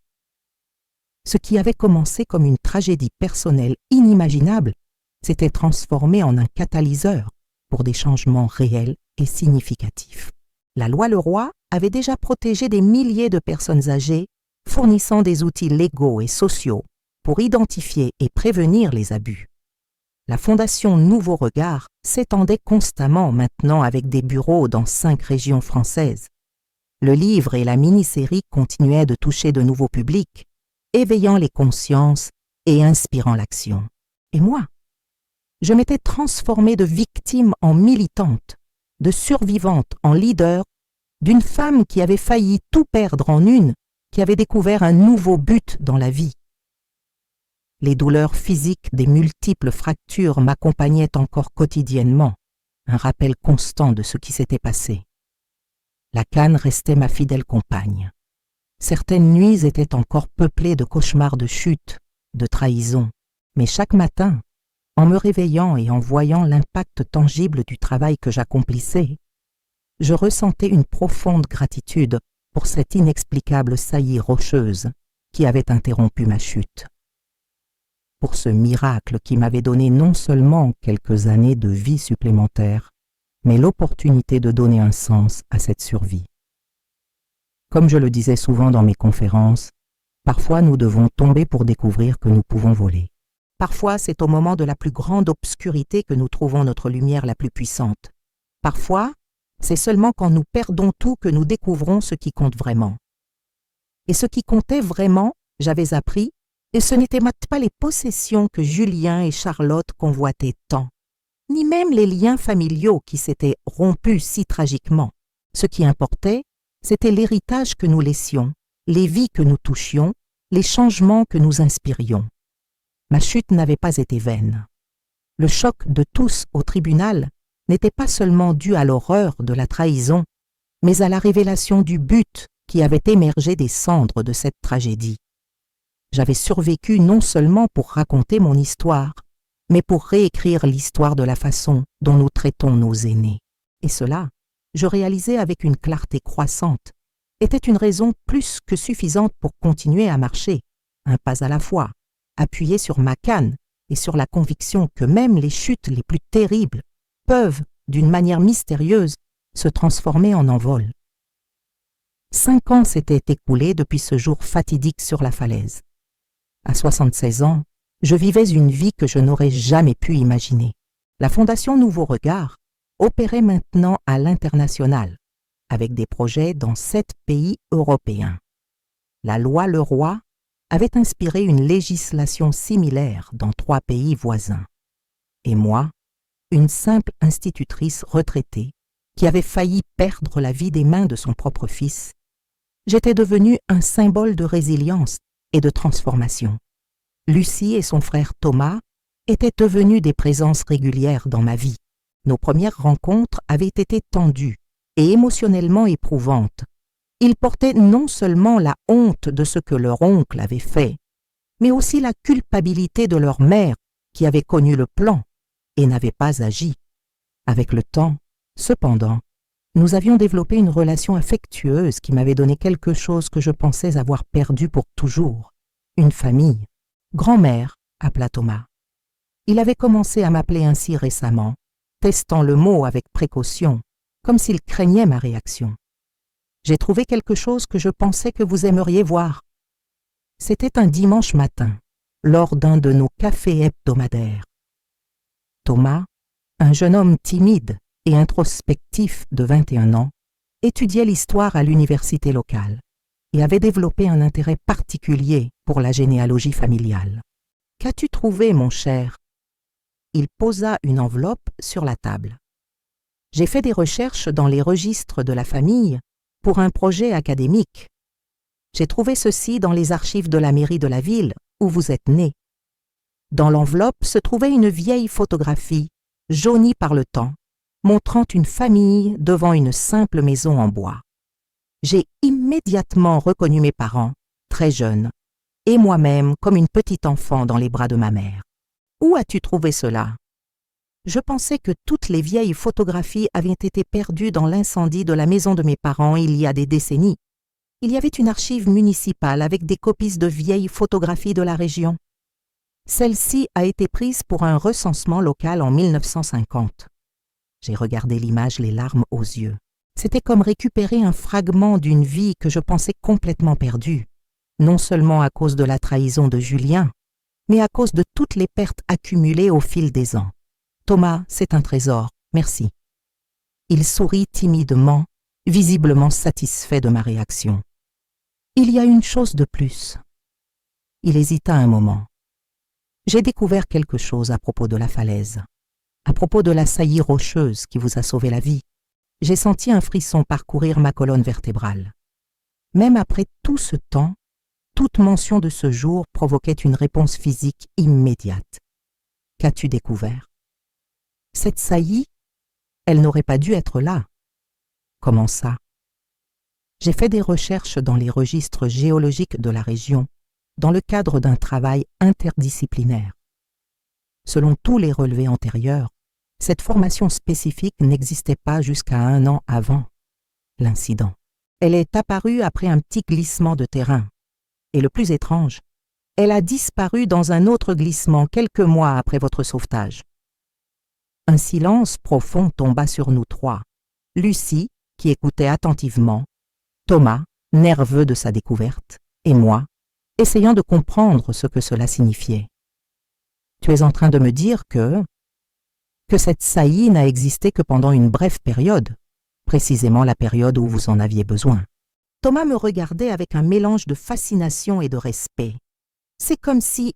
Ce qui avait commencé comme une tragédie personnelle inimaginable s'était transformé en un catalyseur pour des changements réels et significatifs. La loi Leroy avait déjà protégé des milliers de personnes âgées, fournissant des outils légaux et sociaux pour identifier et prévenir les abus. La Fondation Nouveau Regard s'étendait constamment maintenant avec des bureaux dans 5 régions françaises. Le livre et la mini-série continuaient de toucher de nouveaux publics, éveillant les consciences et inspirant l'action. Et moi, je m'étais transformée de victime en militante, de survivante en leader, d'une femme qui avait failli tout perdre en une, qui avait découvert un nouveau but dans la vie. Les douleurs physiques des multiples fractures m'accompagnaient encore quotidiennement, un rappel constant de ce qui s'était passé. La canne restait ma fidèle compagne. Certaines nuits étaient encore peuplées de cauchemars de chute, de trahison, mais chaque matin, en me réveillant et en voyant l'impact tangible du travail que j'accomplissais, je ressentais une profonde gratitude pour cette inexplicable saillie rocheuse qui avait interrompu ma chute. Pour ce miracle qui m'avait donné non seulement quelques années de vie supplémentaires, mais l'opportunité de donner un sens à cette survie. Comme je le disais souvent dans mes conférences, parfois nous devons tomber pour découvrir que nous pouvons voler. Parfois, c'est au moment de la plus grande obscurité que nous trouvons notre lumière la plus puissante. Parfois, c'est seulement quand nous perdons tout que nous découvrons ce qui compte vraiment. Et ce qui comptait vraiment, j'avais appris, et ce n'étaient pas les possessions que Julien et Charlotte convoitaient tant, ni même les liens familiaux qui s'étaient rompus si tragiquement. Ce qui importait, c'était l'héritage que nous laissions, les vies que nous touchions, les changements que nous inspirions. Ma chute n'avait pas été vaine. Le choc de tous au tribunal n'était pas seulement dû à l'horreur de la trahison, mais à la révélation du but qui avait émergé des cendres de cette tragédie. J'avais survécu non seulement pour raconter mon histoire, mais pour réécrire l'histoire de la façon dont nous traitons nos aînés. Et cela, je réalisais avec une clarté croissante, était une raison plus que suffisante pour continuer à marcher, un pas à la fois, appuyé sur ma canne et sur la conviction que même les chutes les plus terribles peuvent, d'une manière mystérieuse, se transformer en envol. 5 ans s'étaient écoulés depuis ce jour fatidique sur la falaise. À 76 ans, je vivais une vie que je n'aurais jamais pu imaginer. La Fondation Nouveau Regard opérait maintenant à l'international, avec des projets dans 7 pays européens. La loi Leroy avait inspiré une législation similaire dans 3 pays voisins. Et moi, une simple institutrice retraitée qui avait failli perdre la vie des mains de son propre fils, j'étais devenue un symbole de résilience et de transformation. Lucie et son frère Thomas étaient devenus des présences régulières dans ma vie. Nos premières rencontres avaient été tendues et émotionnellement éprouvantes, Ils portaient non seulement la honte de ce que leur oncle avait fait, mais aussi la culpabilité de leur mère qui avait connu le plan et n'avait pas agi. Avec le temps, cependant, nous avions développé une relation affectueuse qui m'avait donné quelque chose que je pensais avoir perdu pour toujours, une famille. Grand-mère, appela Thomas. Il avait commencé à m'appeler ainsi récemment, testant le mot avec précaution, comme s'il craignait ma réaction. J'ai trouvé quelque chose que je pensais que vous aimeriez voir. C'était un dimanche matin, lors d'un de nos cafés hebdomadaires. Thomas, un jeune homme timide et introspectif de 21 ans, étudiait l'histoire à l'université locale et avait développé un intérêt particulier pour la généalogie familiale. « Qu'as-tu trouvé, mon cher ?» Il posa une enveloppe sur la table. « J'ai fait des recherches dans les registres de la famille pour un projet académique. J'ai trouvé ceci dans les archives de la mairie de la ville où vous êtes né. Dans l'enveloppe se trouvait une vieille photographie, jaunie par le temps, montrant une famille devant une simple maison en bois. J'ai immédiatement reconnu mes parents, très jeunes, et moi-même comme une petite enfant dans les bras de ma mère. Où as-tu trouvé cela ? Je pensais que toutes les vieilles photographies avaient été perdues dans l'incendie de la maison de mes parents il y a des décennies. Il y avait une archive municipale avec des copies de vieilles photographies de la région. Celle-ci a été prise pour un recensement local en 1950. J'ai regardé l'image les larmes aux yeux. C'était comme récupérer un fragment d'une vie que je pensais complètement perdue, non seulement à cause de la trahison de Julien, mais à cause de toutes les pertes accumulées au fil des ans. Thomas, c'est un trésor, merci. Il sourit timidement, visiblement satisfait de ma réaction. Il y a une chose de plus. Il hésita un moment. J'ai découvert quelque chose à propos de la falaise, à propos de la saillie rocheuse qui vous a sauvé la vie. J'ai senti un frisson parcourir ma colonne vertébrale. Même après tout ce temps, toute mention de ce jour provoquait une réponse physique immédiate. Qu'as-tu découvert ? Cette saillie, elle n'aurait pas dû être là. Comment ça ? J'ai fait des recherches dans les registres géologiques de la région, dans le cadre d'un travail interdisciplinaire. Selon tous les relevés antérieurs, cette formation spécifique n'existait pas jusqu'à 1 an avant l'incident. Elle est apparue après un petit glissement de terrain. Et le plus étrange, elle a disparu dans un autre glissement quelques mois après votre sauvetage. Un silence profond tomba sur nous trois. Lucie, qui écoutait attentivement, Thomas, nerveux de sa découverte, et moi, essayant de comprendre ce que cela signifiait. Tu es en train de me dire que cette saillie n'a existé que pendant une brève période, précisément la période où vous en aviez besoin. Thomas me regardait avec un mélange de fascination et de respect. C'est comme si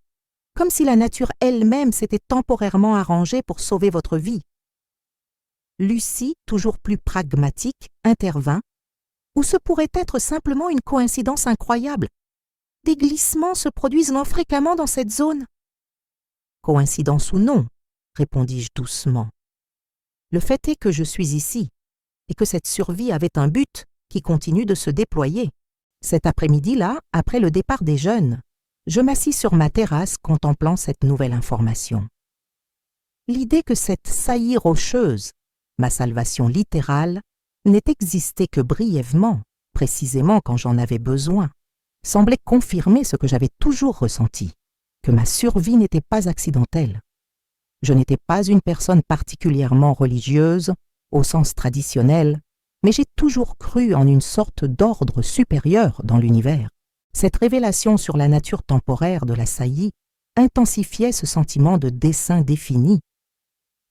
la nature elle-même s'était temporairement arrangée pour sauver votre vie. Lucie, toujours plus pragmatique, intervint. Ou ce pourrait être simplement une coïncidence incroyable. Des glissements se produisent non fréquemment dans cette zone. Coïncidence ou non, répondis-je doucement. Le fait est que je suis ici et que cette survie avait un but qui continue de se déployer. Cet après-midi-là, après le départ des jeunes, je m'assis sur ma terrasse contemplant cette nouvelle information. L'idée que cette saillie rocheuse, ma salvation littérale, n'ait existé que brièvement, précisément quand j'en avais besoin, semblait confirmer ce que j'avais toujours ressenti, que ma survie n'était pas accidentelle. Je n'étais pas une personne particulièrement religieuse, au sens traditionnel, mais j'ai toujours cru en une sorte d'ordre supérieur dans l'univers. Cette révélation sur la nature temporaire de la saillie intensifiait ce sentiment de dessein défini.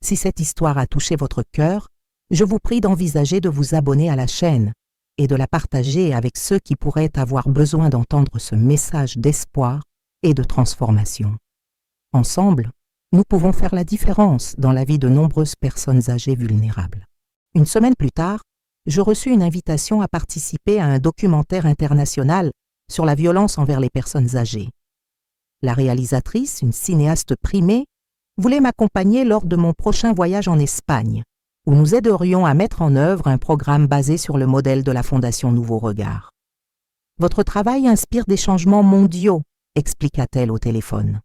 Si cette histoire a touché votre cœur, je vous prie d'envisager de vous abonner à la chaîne et de la partager avec ceux qui pourraient avoir besoin d'entendre ce message d'espoir et de transformation. Ensemble, nous pouvons faire la différence dans la vie de nombreuses personnes âgées vulnérables. Une semaine plus tard, je reçus une invitation à participer à un documentaire international sur la violence envers les personnes âgées. La réalisatrice, une cinéaste primée, voulait m'accompagner lors de mon prochain voyage en Espagne, où nous aiderions à mettre en œuvre un programme basé sur le modèle de la Fondation Nouveau Regard. Votre travail inspire des changements mondiaux, expliqua-t-elle au téléphone.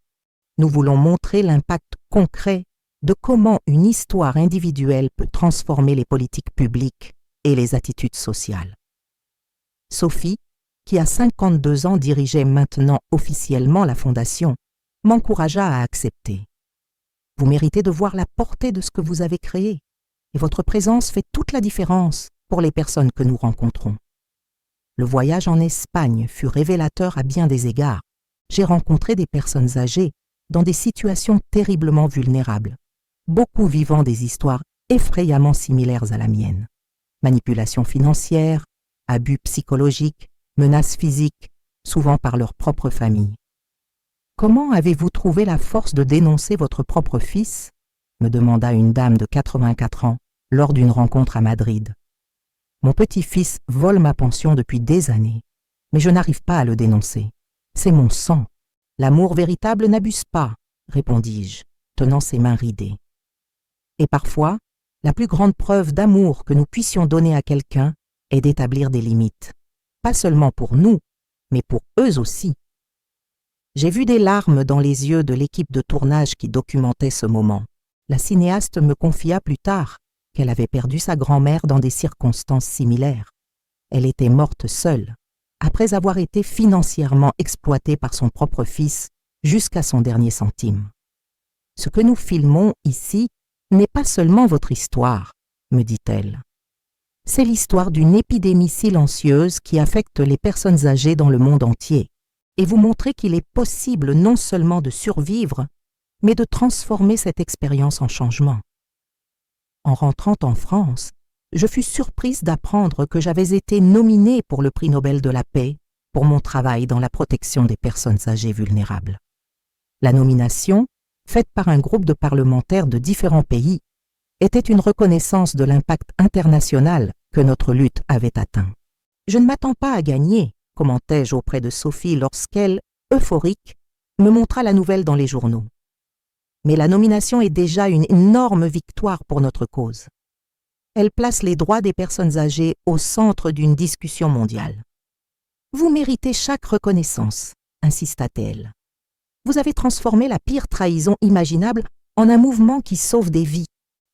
Nous voulons montrer l'impact concret de comment une histoire individuelle peut transformer les politiques publiques et les attitudes sociales. Sophie, qui à 52 ans dirigeait maintenant officiellement la Fondation, m'encouragea à accepter. Vous méritez de voir la portée de ce que vous avez créé, et votre présence fait toute la différence pour les personnes que nous rencontrons. Le voyage en Espagne fut révélateur à bien des égards. J'ai rencontré des personnes âgées dans des situations terriblement vulnérables, beaucoup vivant des histoires effrayamment similaires à la mienne. Manipulation financière, abus psychologiques, menaces physiques, souvent par leur propre famille. Comment avez-vous trouvé la force de dénoncer votre propre fils ? Me demanda une dame de 84 ans lors d'une rencontre à Madrid. Mon petit-fils vole ma pension depuis des années, mais je n'arrive pas à le dénoncer. C'est mon sang. L'amour véritable n'abuse pas, répondis-je, tenant ses mains ridées. Et parfois, la plus grande preuve d'amour que nous puissions donner à quelqu'un est d'établir des limites, pas seulement pour nous, mais pour eux aussi. J'ai vu des larmes dans les yeux de l'équipe de tournage qui documentait ce moment. La cinéaste me confia plus tard qu'elle avait perdu sa grand-mère dans des circonstances similaires. Elle était morte seule, après avoir été financièrement exploitée par son propre fils jusqu'à son dernier centime. Ce que nous filmons ici n'est pas seulement votre histoire, me dit-elle. C'est l'histoire d'une épidémie silencieuse qui affecte les personnes âgées dans le monde entier, et vous montrer qu'il est possible non seulement de survivre, mais de transformer cette expérience en changement. En rentrant en France, je fus surprise d'apprendre que j'avais été nominée pour le prix Nobel de la paix pour mon travail dans la protection des personnes âgées vulnérables. La nomination, faite par un groupe de parlementaires de différents pays, était une reconnaissance de l'impact international que notre lutte avait atteint. Je ne m'attends pas à gagner, commentai-je auprès de Sophie lorsqu'elle, euphorique, me montra la nouvelle dans les journaux. Mais la nomination est déjà une énorme victoire pour notre cause. Elle place les droits des personnes âgées au centre d'une discussion mondiale. Vous méritez chaque reconnaissance, insista-t-elle. Vous avez transformé la pire trahison imaginable en un mouvement qui sauve des vies.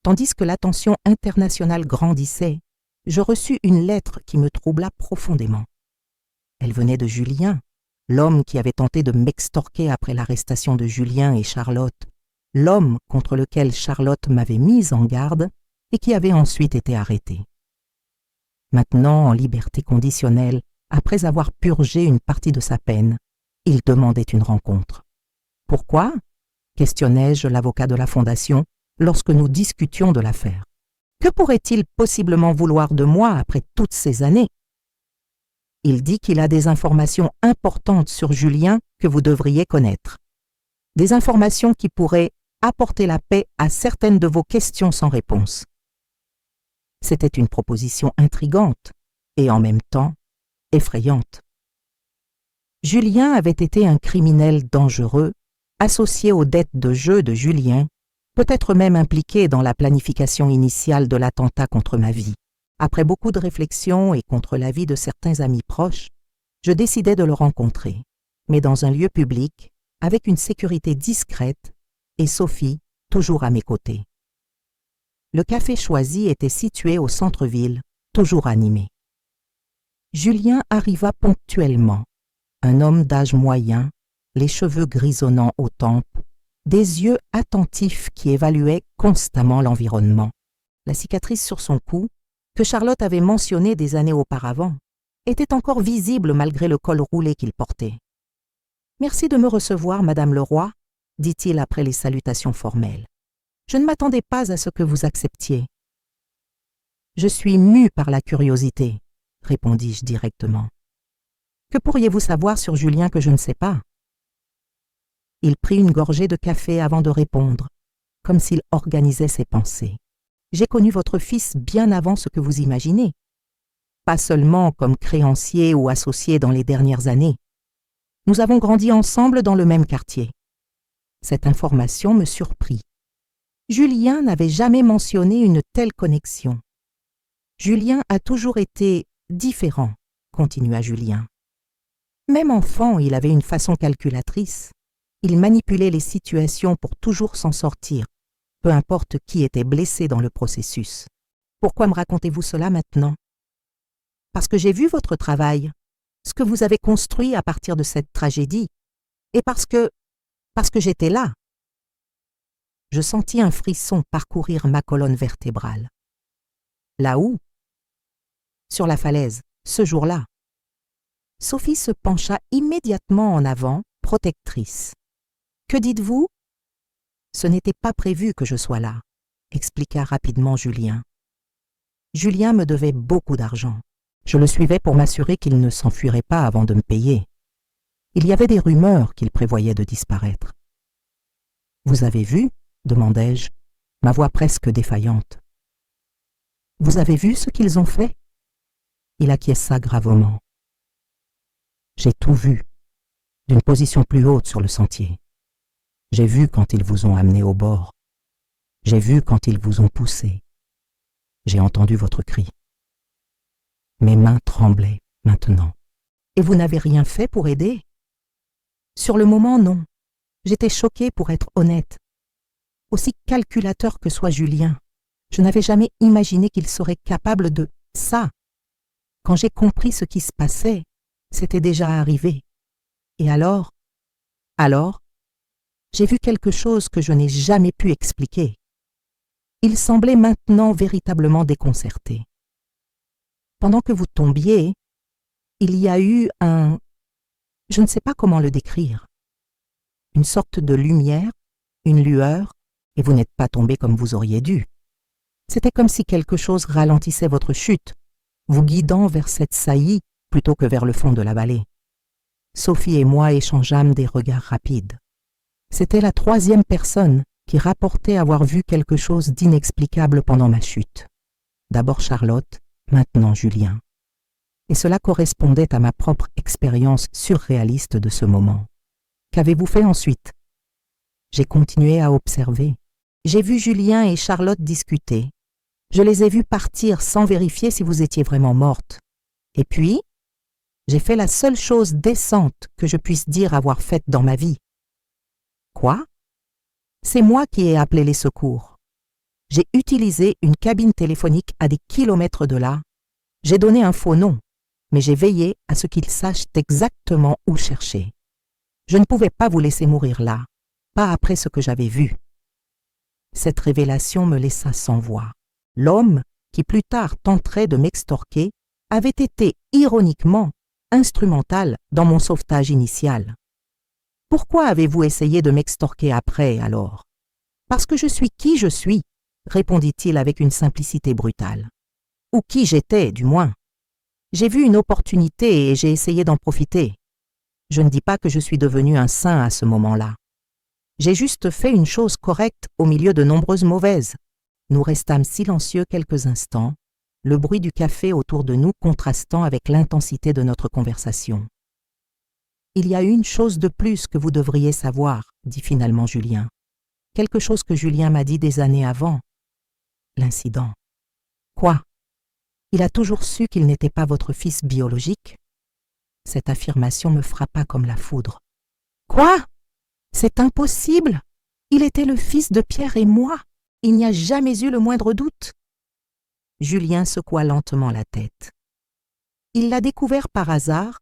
Tandis que l'attention internationale grandissait, je reçus une lettre qui me troubla profondément. Elle venait de Julien, l'homme qui avait tenté de m'extorquer après l'arrestation de Julien et Charlotte, l'homme contre lequel Charlotte m'avait mise en garde et qui avait ensuite été arrêté. Maintenant en liberté conditionnelle, après avoir purgé une partie de sa peine, il demandait une rencontre. Pourquoi ? Questionnai-je l'avocat de la Fondation lorsque nous discutions de l'affaire. Que pourrait-il possiblement vouloir de moi après toutes ces années ? Il dit qu'il a des informations importantes sur Julien que vous devriez connaître. Des informations qui pourraient apporter la paix à certaines de vos questions sans réponse. C'était une proposition intrigante et en même temps effrayante. Julien avait été un criminel dangereux, associé aux dettes de jeu de Julien, peut-être même impliqué dans la planification initiale de l'attentat contre ma vie. Après beaucoup de réflexions et contre l'avis de certains amis proches, je décidai de le rencontrer, mais dans un lieu public, avec une sécurité discrète, et Sophie toujours à mes côtés. Le café choisi était situé au centre-ville, toujours animé. Julien arriva ponctuellement, un homme d'âge moyen, les cheveux grisonnants aux tempes, des yeux attentifs qui évaluaient constamment l'environnement. La cicatrice sur son cou, que Charlotte avait mentionnée des années auparavant, était encore visible malgré le col roulé qu'il portait. « Merci de me recevoir, Madame Leroy », dit-il après les salutations formelles. « Je ne m'attendais pas à ce que vous acceptiez. »« Je suis mue par la curiosité, » répondis-je directement. « Que pourriez-vous savoir sur Julien que je ne sais pas ?» Il prit une gorgée de café avant de répondre, comme s'il organisait ses pensées. « J'ai connu votre fils bien avant ce que vous imaginez. Pas seulement comme créancier ou associé dans les dernières années. Nous avons grandi ensemble dans le même quartier. » Cette information me surprit. Julien n'avait jamais mentionné une telle connexion. Julien a toujours été différent, continua Julien. Même enfant, il avait une façon calculatrice. Il manipulait les situations pour toujours s'en sortir, peu importe qui était blessé dans le processus. Pourquoi me racontez-vous cela maintenant? Parce que j'ai vu votre travail, ce que vous avez construit à partir de cette tragédie, et parce que j'étais là. Je sentis un frisson parcourir ma colonne vertébrale. Là où? Sur la falaise, ce jour-là. Sophie se pencha immédiatement en avant, protectrice. « Que dites-vous » ? « Ce n'était pas prévu que je sois là, » expliqua rapidement Julien. Julien me devait beaucoup d'argent. Je le suivais pour m'assurer qu'il ne s'enfuirait pas avant de me payer. Il y avait des rumeurs qu'il prévoyait de disparaître. « Vous avez vu » demandai-je, ma voix presque défaillante. « Vous avez vu ce qu'ils ont fait » Il acquiesça gravement. « J'ai tout vu, d'une position plus haute sur le sentier. J'ai vu quand ils vous ont amené au bord. J'ai vu quand ils vous ont poussé. J'ai entendu votre cri. Mes mains tremblaient maintenant. Et vous n'avez rien fait pour aider ? Sur le moment, non. J'étais choquée pour être honnête. Aussi calculateur que soit Julien, je n'avais jamais imaginé qu'il serait capable de ça. Quand j'ai compris ce qui se passait, c'était déjà arrivé. Et alors, j'ai vu quelque chose que je n'ai jamais pu expliquer. Il semblait maintenant véritablement déconcerté. Pendant que vous tombiez, il y a eu je ne sais pas comment le décrire, une sorte de lumière, une lueur, et vous n'êtes pas tombé comme vous auriez dû. C'était comme si quelque chose ralentissait votre chute, vous guidant vers cette saillie plutôt que vers le fond de la vallée. Sophie et moi échangeâmes des regards rapides. C'était la troisième personne qui rapportait avoir vu quelque chose d'inexplicable pendant ma chute. D'abord Charlotte, maintenant Julien. Et cela correspondait à ma propre expérience surréaliste de ce moment. Qu'avez-vous fait ensuite? J'ai continué à observer. J'ai vu Julien et Charlotte discuter. Je les ai vus partir sans vérifier si vous étiez vraiment morte. Et puis, j'ai fait la seule chose décente que je puisse dire avoir faite dans ma vie. Quoi? C'est moi qui ai appelé les secours. J'ai utilisé une cabine téléphonique à des kilomètres de là. J'ai donné un faux nom, mais j'ai veillé à ce qu'ils sachent exactement où chercher. Je ne pouvais pas vous laisser mourir là, pas après ce que j'avais vu. Cette révélation me laissa sans voix. L'homme, qui plus tard tenterait de m'extorquer, avait été, ironiquement, instrumental dans mon sauvetage initial. Pourquoi avez-vous essayé de m'extorquer après, alors? Parce que je suis qui je suis, répondit-il avec une simplicité brutale. Ou qui j'étais, du moins. J'ai vu une opportunité et j'ai essayé d'en profiter. Je ne dis pas que je suis devenu un saint à ce moment-là. J'ai juste fait une chose correcte au milieu de nombreuses mauvaises. Nous restâmes silencieux quelques instants, le bruit du café autour de nous contrastant avec l'intensité de notre conversation. « Il y a une chose de plus que vous devriez savoir, » dit finalement Julien. Quelque chose que Julien m'a dit des années avant. L'incident. Quoi? Il a toujours su qu'il n'était pas votre fils biologique? Cette affirmation me frappa comme la foudre. Quoi? C'est impossible! Il était le fils de Pierre et moi. Il n'y a jamais eu le moindre doute. Julien secoua lentement la tête. Il l'a découvert par hasard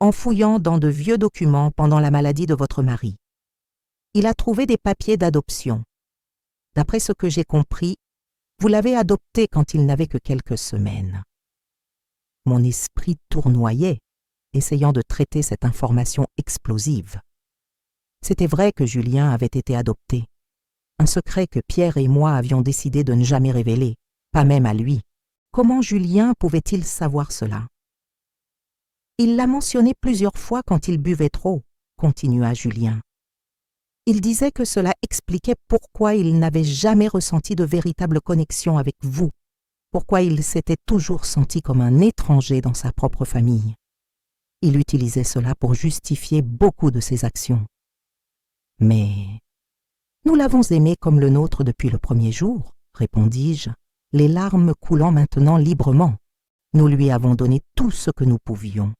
en fouillant dans de vieux documents pendant la maladie de votre mari. Il a trouvé des papiers d'adoption. D'après ce que j'ai compris, vous l'avez adopté quand il n'avait que quelques semaines. Mon esprit tournoyait, essayant de traiter cette information explosive. C'était vrai que Julien avait été adopté. Un secret que Pierre et moi avions décidé de ne jamais révéler, pas même à lui. Comment Julien pouvait-il savoir cela? Il l'a mentionné plusieurs fois quand il buvait trop, continua Julien. Il disait que cela expliquait pourquoi il n'avait jamais ressenti de véritable connexion avec vous, pourquoi il s'était toujours senti comme un étranger dans sa propre famille. Il utilisait cela pour justifier beaucoup de ses actions. Mais Nous l'avons aimé comme le nôtre depuis le premier jour, répondis-je, les larmes coulant maintenant librement. Nous lui avons donné tout ce que nous pouvions.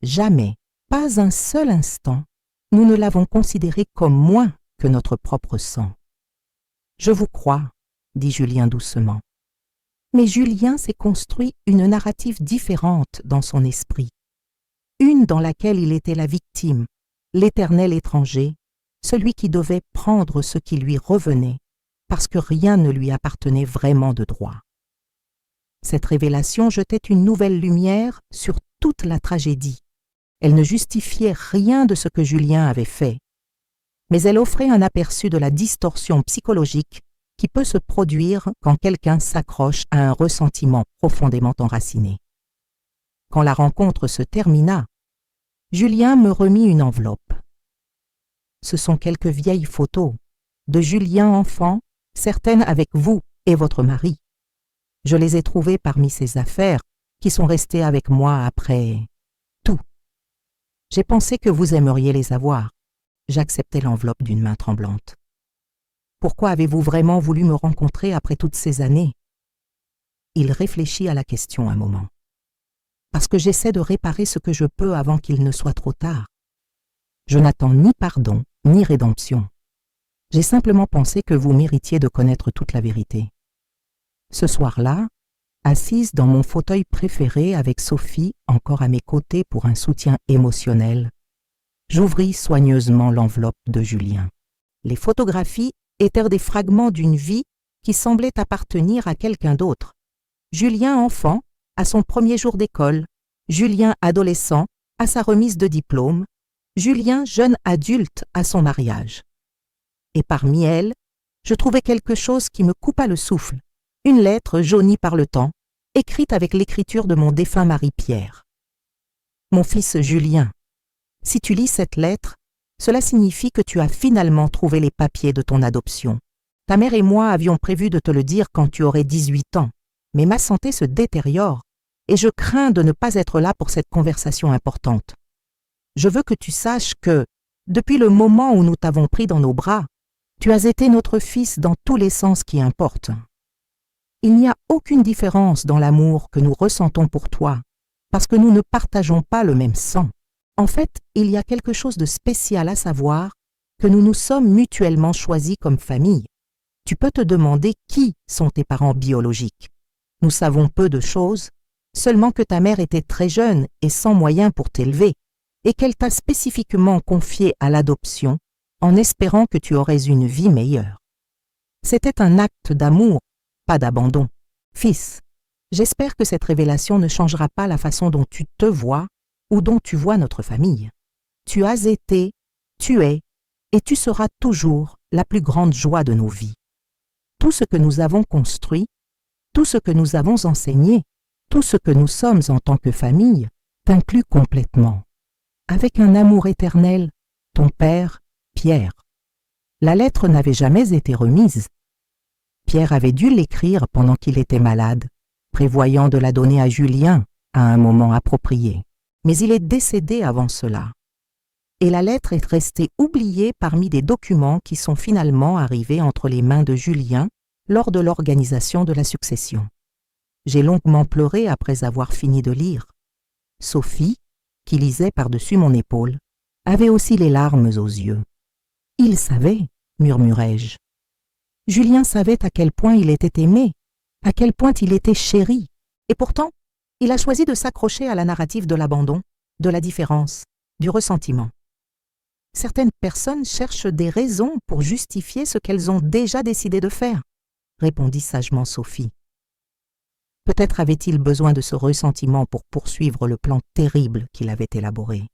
Jamais, pas un seul instant, nous ne l'avons considéré comme moins que notre propre sang. Je vous crois, dit Julien doucement. Mais Julien s'est construit une narrative différente dans son esprit, une dans laquelle il était la victime, l'éternel étranger, celui qui devait prendre ce qui lui revenait, parce que rien ne lui appartenait vraiment de droit. Cette révélation jetait une nouvelle lumière sur toute la tragédie. Elle ne justifiait rien de ce que Julien avait fait, mais elle offrait un aperçu de la distorsion psychologique qui peut se produire quand quelqu'un s'accroche à un ressentiment profondément enraciné. Quand la rencontre se termina, Julien me remit une enveloppe. Ce sont quelques vieilles photos, de Julien enfant, certaines avec vous et votre mari. Je les ai trouvées parmi ces affaires qui sont restées avec moi après tout. J'ai pensé que vous aimeriez les avoir. J'acceptai l'enveloppe d'une main tremblante. Pourquoi avez-vous vraiment voulu me rencontrer après toutes ces années? Il réfléchit à la question un moment. Parce que j'essaie de réparer ce que je peux avant qu'il ne soit trop tard. Je n'attends ni pardon, ni rédemption. J'ai simplement pensé que vous méritiez de connaître toute la vérité. Ce soir-là, assise dans mon fauteuil préféré avec Sophie encore à mes côtés pour un soutien émotionnel, j'ouvris soigneusement l'enveloppe de Julien. Les photographies étaient des fragments d'une vie qui semblait appartenir à quelqu'un d'autre. Julien enfant, à son premier jour d'école, Julien adolescent, à sa remise de diplôme, Julien jeune adulte à son mariage. Et parmi elles, je trouvais quelque chose qui me coupa le souffle, une lettre jaunie par le temps, écrite avec l'écriture de mon défunt mari Pierre. Mon fils Julien, si tu lis cette lettre, cela signifie que tu as finalement trouvé les papiers de ton adoption. Ta mère et moi avions prévu de te le dire quand tu aurais 18 ans, mais ma santé se détériore et je crains de ne pas être là pour cette conversation importante. Je veux que tu saches que, depuis le moment où nous t'avons pris dans nos bras, tu as été notre fils dans tous les sens qui importent. Il n'y a aucune différence dans l'amour que nous ressentons pour toi, parce que nous ne partageons pas le même sang. En fait, il y a quelque chose de spécial à savoir que nous nous sommes mutuellement choisis comme famille. Tu peux te demander qui sont tes parents biologiques. Nous savons peu de choses, seulement que ta mère était très jeune et sans moyens pour t'élever, et qu'elle t'a spécifiquement confié à l'adoption en espérant que tu aurais une vie meilleure. C'était un acte d'amour, pas d'abandon. Fils, j'espère que cette révélation ne changera pas la façon dont tu te vois ou dont tu vois notre famille. Tu as été, tu es et tu seras toujours la plus grande joie de nos vies. Tout ce que nous avons construit, tout ce que nous avons enseigné, tout ce que nous sommes en tant que famille, t'inclut complètement. Avec un amour éternel, ton père, Pierre. La lettre n'avait jamais été remise. Pierre avait dû l'écrire pendant qu'il était malade, prévoyant de la donner à Julien à un moment approprié. Mais il est décédé avant cela. Et la lettre est restée oubliée parmi des documents qui sont finalement arrivés entre les mains de Julien lors de l'organisation de la succession. J'ai longuement pleuré après avoir fini de lire. Sophie, qui lisait par-dessus mon épaule, avait aussi les larmes aux yeux. « Il savait, murmurai-je. Julien savait à quel point il était aimé, à quel point il était chéri, et pourtant, il a choisi de s'accrocher à la narrative de l'abandon, de la différence, du ressentiment. Certaines personnes cherchent des raisons pour justifier ce qu'elles ont déjà décidé de faire, répondit sagement Sophie. Peut-être avait-il besoin de ce ressentiment pour poursuivre le plan terrible qu'il avait élaboré.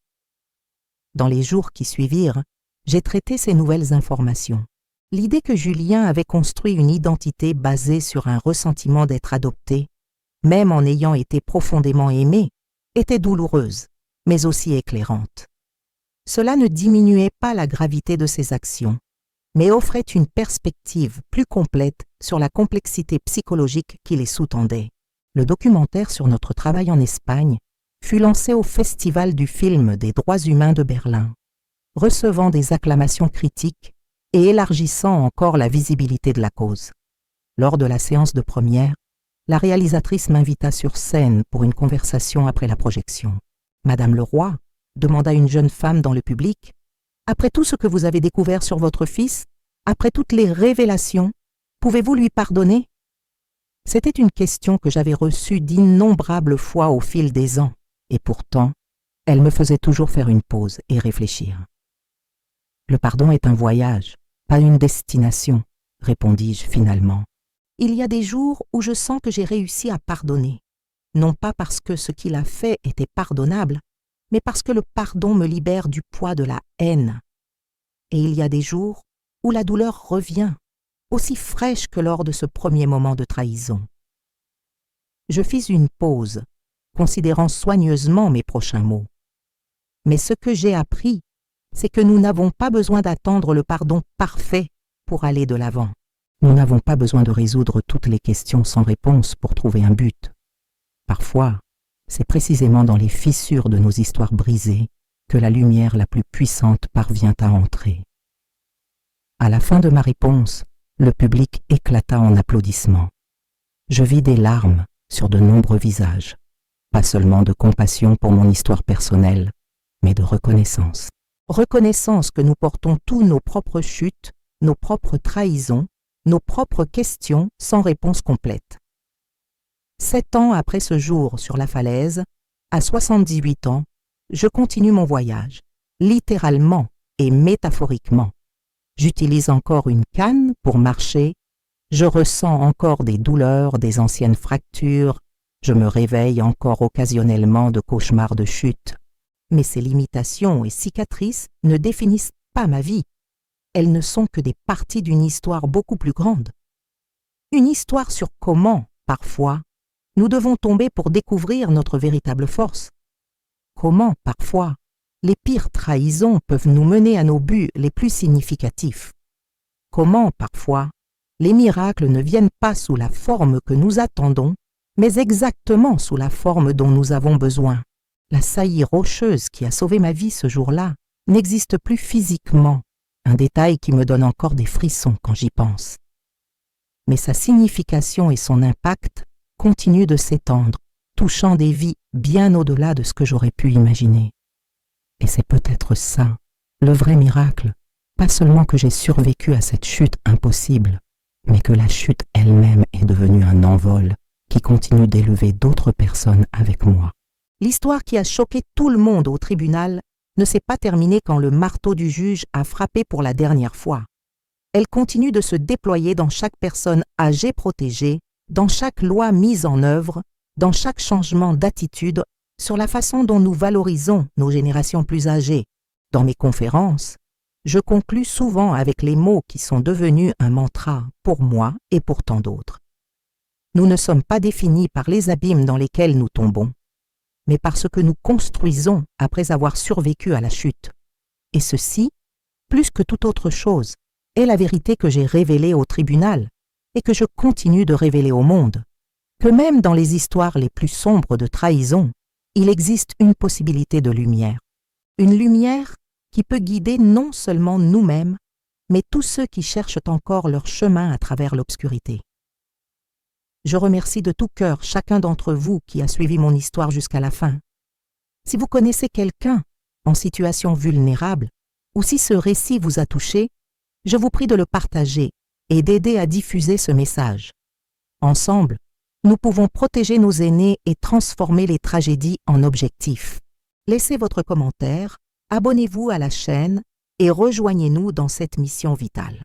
Dans les jours qui suivirent, j'ai traité ces nouvelles informations. L'idée que Julien avait construit une identité basée sur un ressentiment d'être adopté, même en ayant été profondément aimé, était douloureuse, mais aussi éclairante. Cela ne diminuait pas la gravité de ses actions, mais offrait une perspective plus complète sur la complexité psychologique qui les sous-tendait. Le documentaire sur notre travail en Espagne fut lancé au Festival du film des droits humains de Berlin, recevant des acclamations critiques et élargissant encore la visibilité de la cause. Lors de la séance de première, la réalisatrice m'invita sur scène pour une conversation après la projection. « Madame Leroy », demanda une jeune femme dans le public, « après tout ce que vous avez découvert sur votre fils, après toutes les révélations, pouvez-vous lui pardonner ?» C'était une question que j'avais reçue d'innombrables fois au fil des ans, et pourtant, elle me faisait toujours faire une pause et réfléchir. « Le pardon est un voyage, pas une destination, » répondis-je finalement. Il y a des jours où je sens que j'ai réussi à pardonner, non pas parce que ce qu'il a fait était pardonnable, mais parce que le pardon me libère du poids de la haine. Et il y a des jours où la douleur revient, aussi fraîche que lors de ce premier moment de trahison. Je fis une pause, considérant soigneusement mes prochains mots. Mais ce que j'ai appris, c'est que nous n'avons pas besoin d'attendre le pardon parfait pour aller de l'avant. Nous n'avons pas besoin de résoudre toutes les questions sans réponse pour trouver un but. Parfois, c'est précisément dans les fissures de nos histoires brisées que la lumière la plus puissante parvient à entrer. À la fin de ma réponse, le public éclata en applaudissements. Je vis des larmes sur de nombreux visages, pas seulement de compassion pour mon histoire personnelle, mais de reconnaissance. Reconnaissance que nous portons tous nos propres chutes, nos propres trahisons, nos propres questions sans réponse complète. 7 ans après ce jour sur la falaise, à 78 ans, je continue mon voyage, littéralement et métaphoriquement. J'utilise encore une canne pour marcher, je ressens encore des douleurs, des anciennes fractures, je me réveille encore occasionnellement de cauchemars de chute. Mais ces limitations et cicatrices ne définissent pas ma vie. Elles ne sont que des parties d'une histoire beaucoup plus grande. Une histoire sur comment, parfois, nous devons tomber pour découvrir notre véritable force. Comment, parfois, les pires trahisons peuvent nous mener à nos buts les plus significatifs. Comment, parfois, les miracles ne viennent pas sous la forme que nous attendons, mais exactement sous la forme dont nous avons besoin. La saillie rocheuse qui a sauvé ma vie ce jour-là n'existe plus physiquement, un détail qui me donne encore des frissons quand j'y pense. Mais sa signification et son impact continuent de s'étendre, touchant des vies bien au-delà de ce que j'aurais pu imaginer. Et c'est peut-être ça, le vrai miracle, pas seulement que j'ai survécu à cette chute impossible, mais que la chute elle-même est devenue un envol qui continue d'élever d'autres personnes avec moi. L'histoire qui a choqué tout le monde au tribunal ne s'est pas terminée quand le marteau du juge a frappé pour la dernière fois. Elle continue de se déployer dans chaque personne âgée protégée, dans chaque loi mise en œuvre, dans chaque changement d'attitude sur la façon dont nous valorisons nos générations plus âgées. Dans mes conférences, je conclus souvent avec les mots qui sont devenus un mantra pour moi et pour tant d'autres. Nous ne sommes pas définis par les abîmes dans lesquels nous tombons, mais par ce que nous construisons après avoir survécu à la chute. Et ceci, plus que toute autre chose, est la vérité que j'ai révélée au tribunal et que je continue de révéler au monde, que même dans les histoires les plus sombres de trahison, il existe une possibilité de lumière. Une lumière qui peut guider non seulement nous-mêmes, mais tous ceux qui cherchent encore leur chemin à travers l'obscurité. Je remercie de tout cœur chacun d'entre vous qui a suivi mon histoire jusqu'à la fin. Si vous connaissez quelqu'un en situation vulnérable, ou si ce récit vous a touché, je vous prie de le partager et d'aider à diffuser ce message. Ensemble, nous pouvons protéger nos aînés et transformer les tragédies en objectifs. Laissez votre commentaire, abonnez-vous à la chaîne et rejoignez-nous dans cette mission vitale.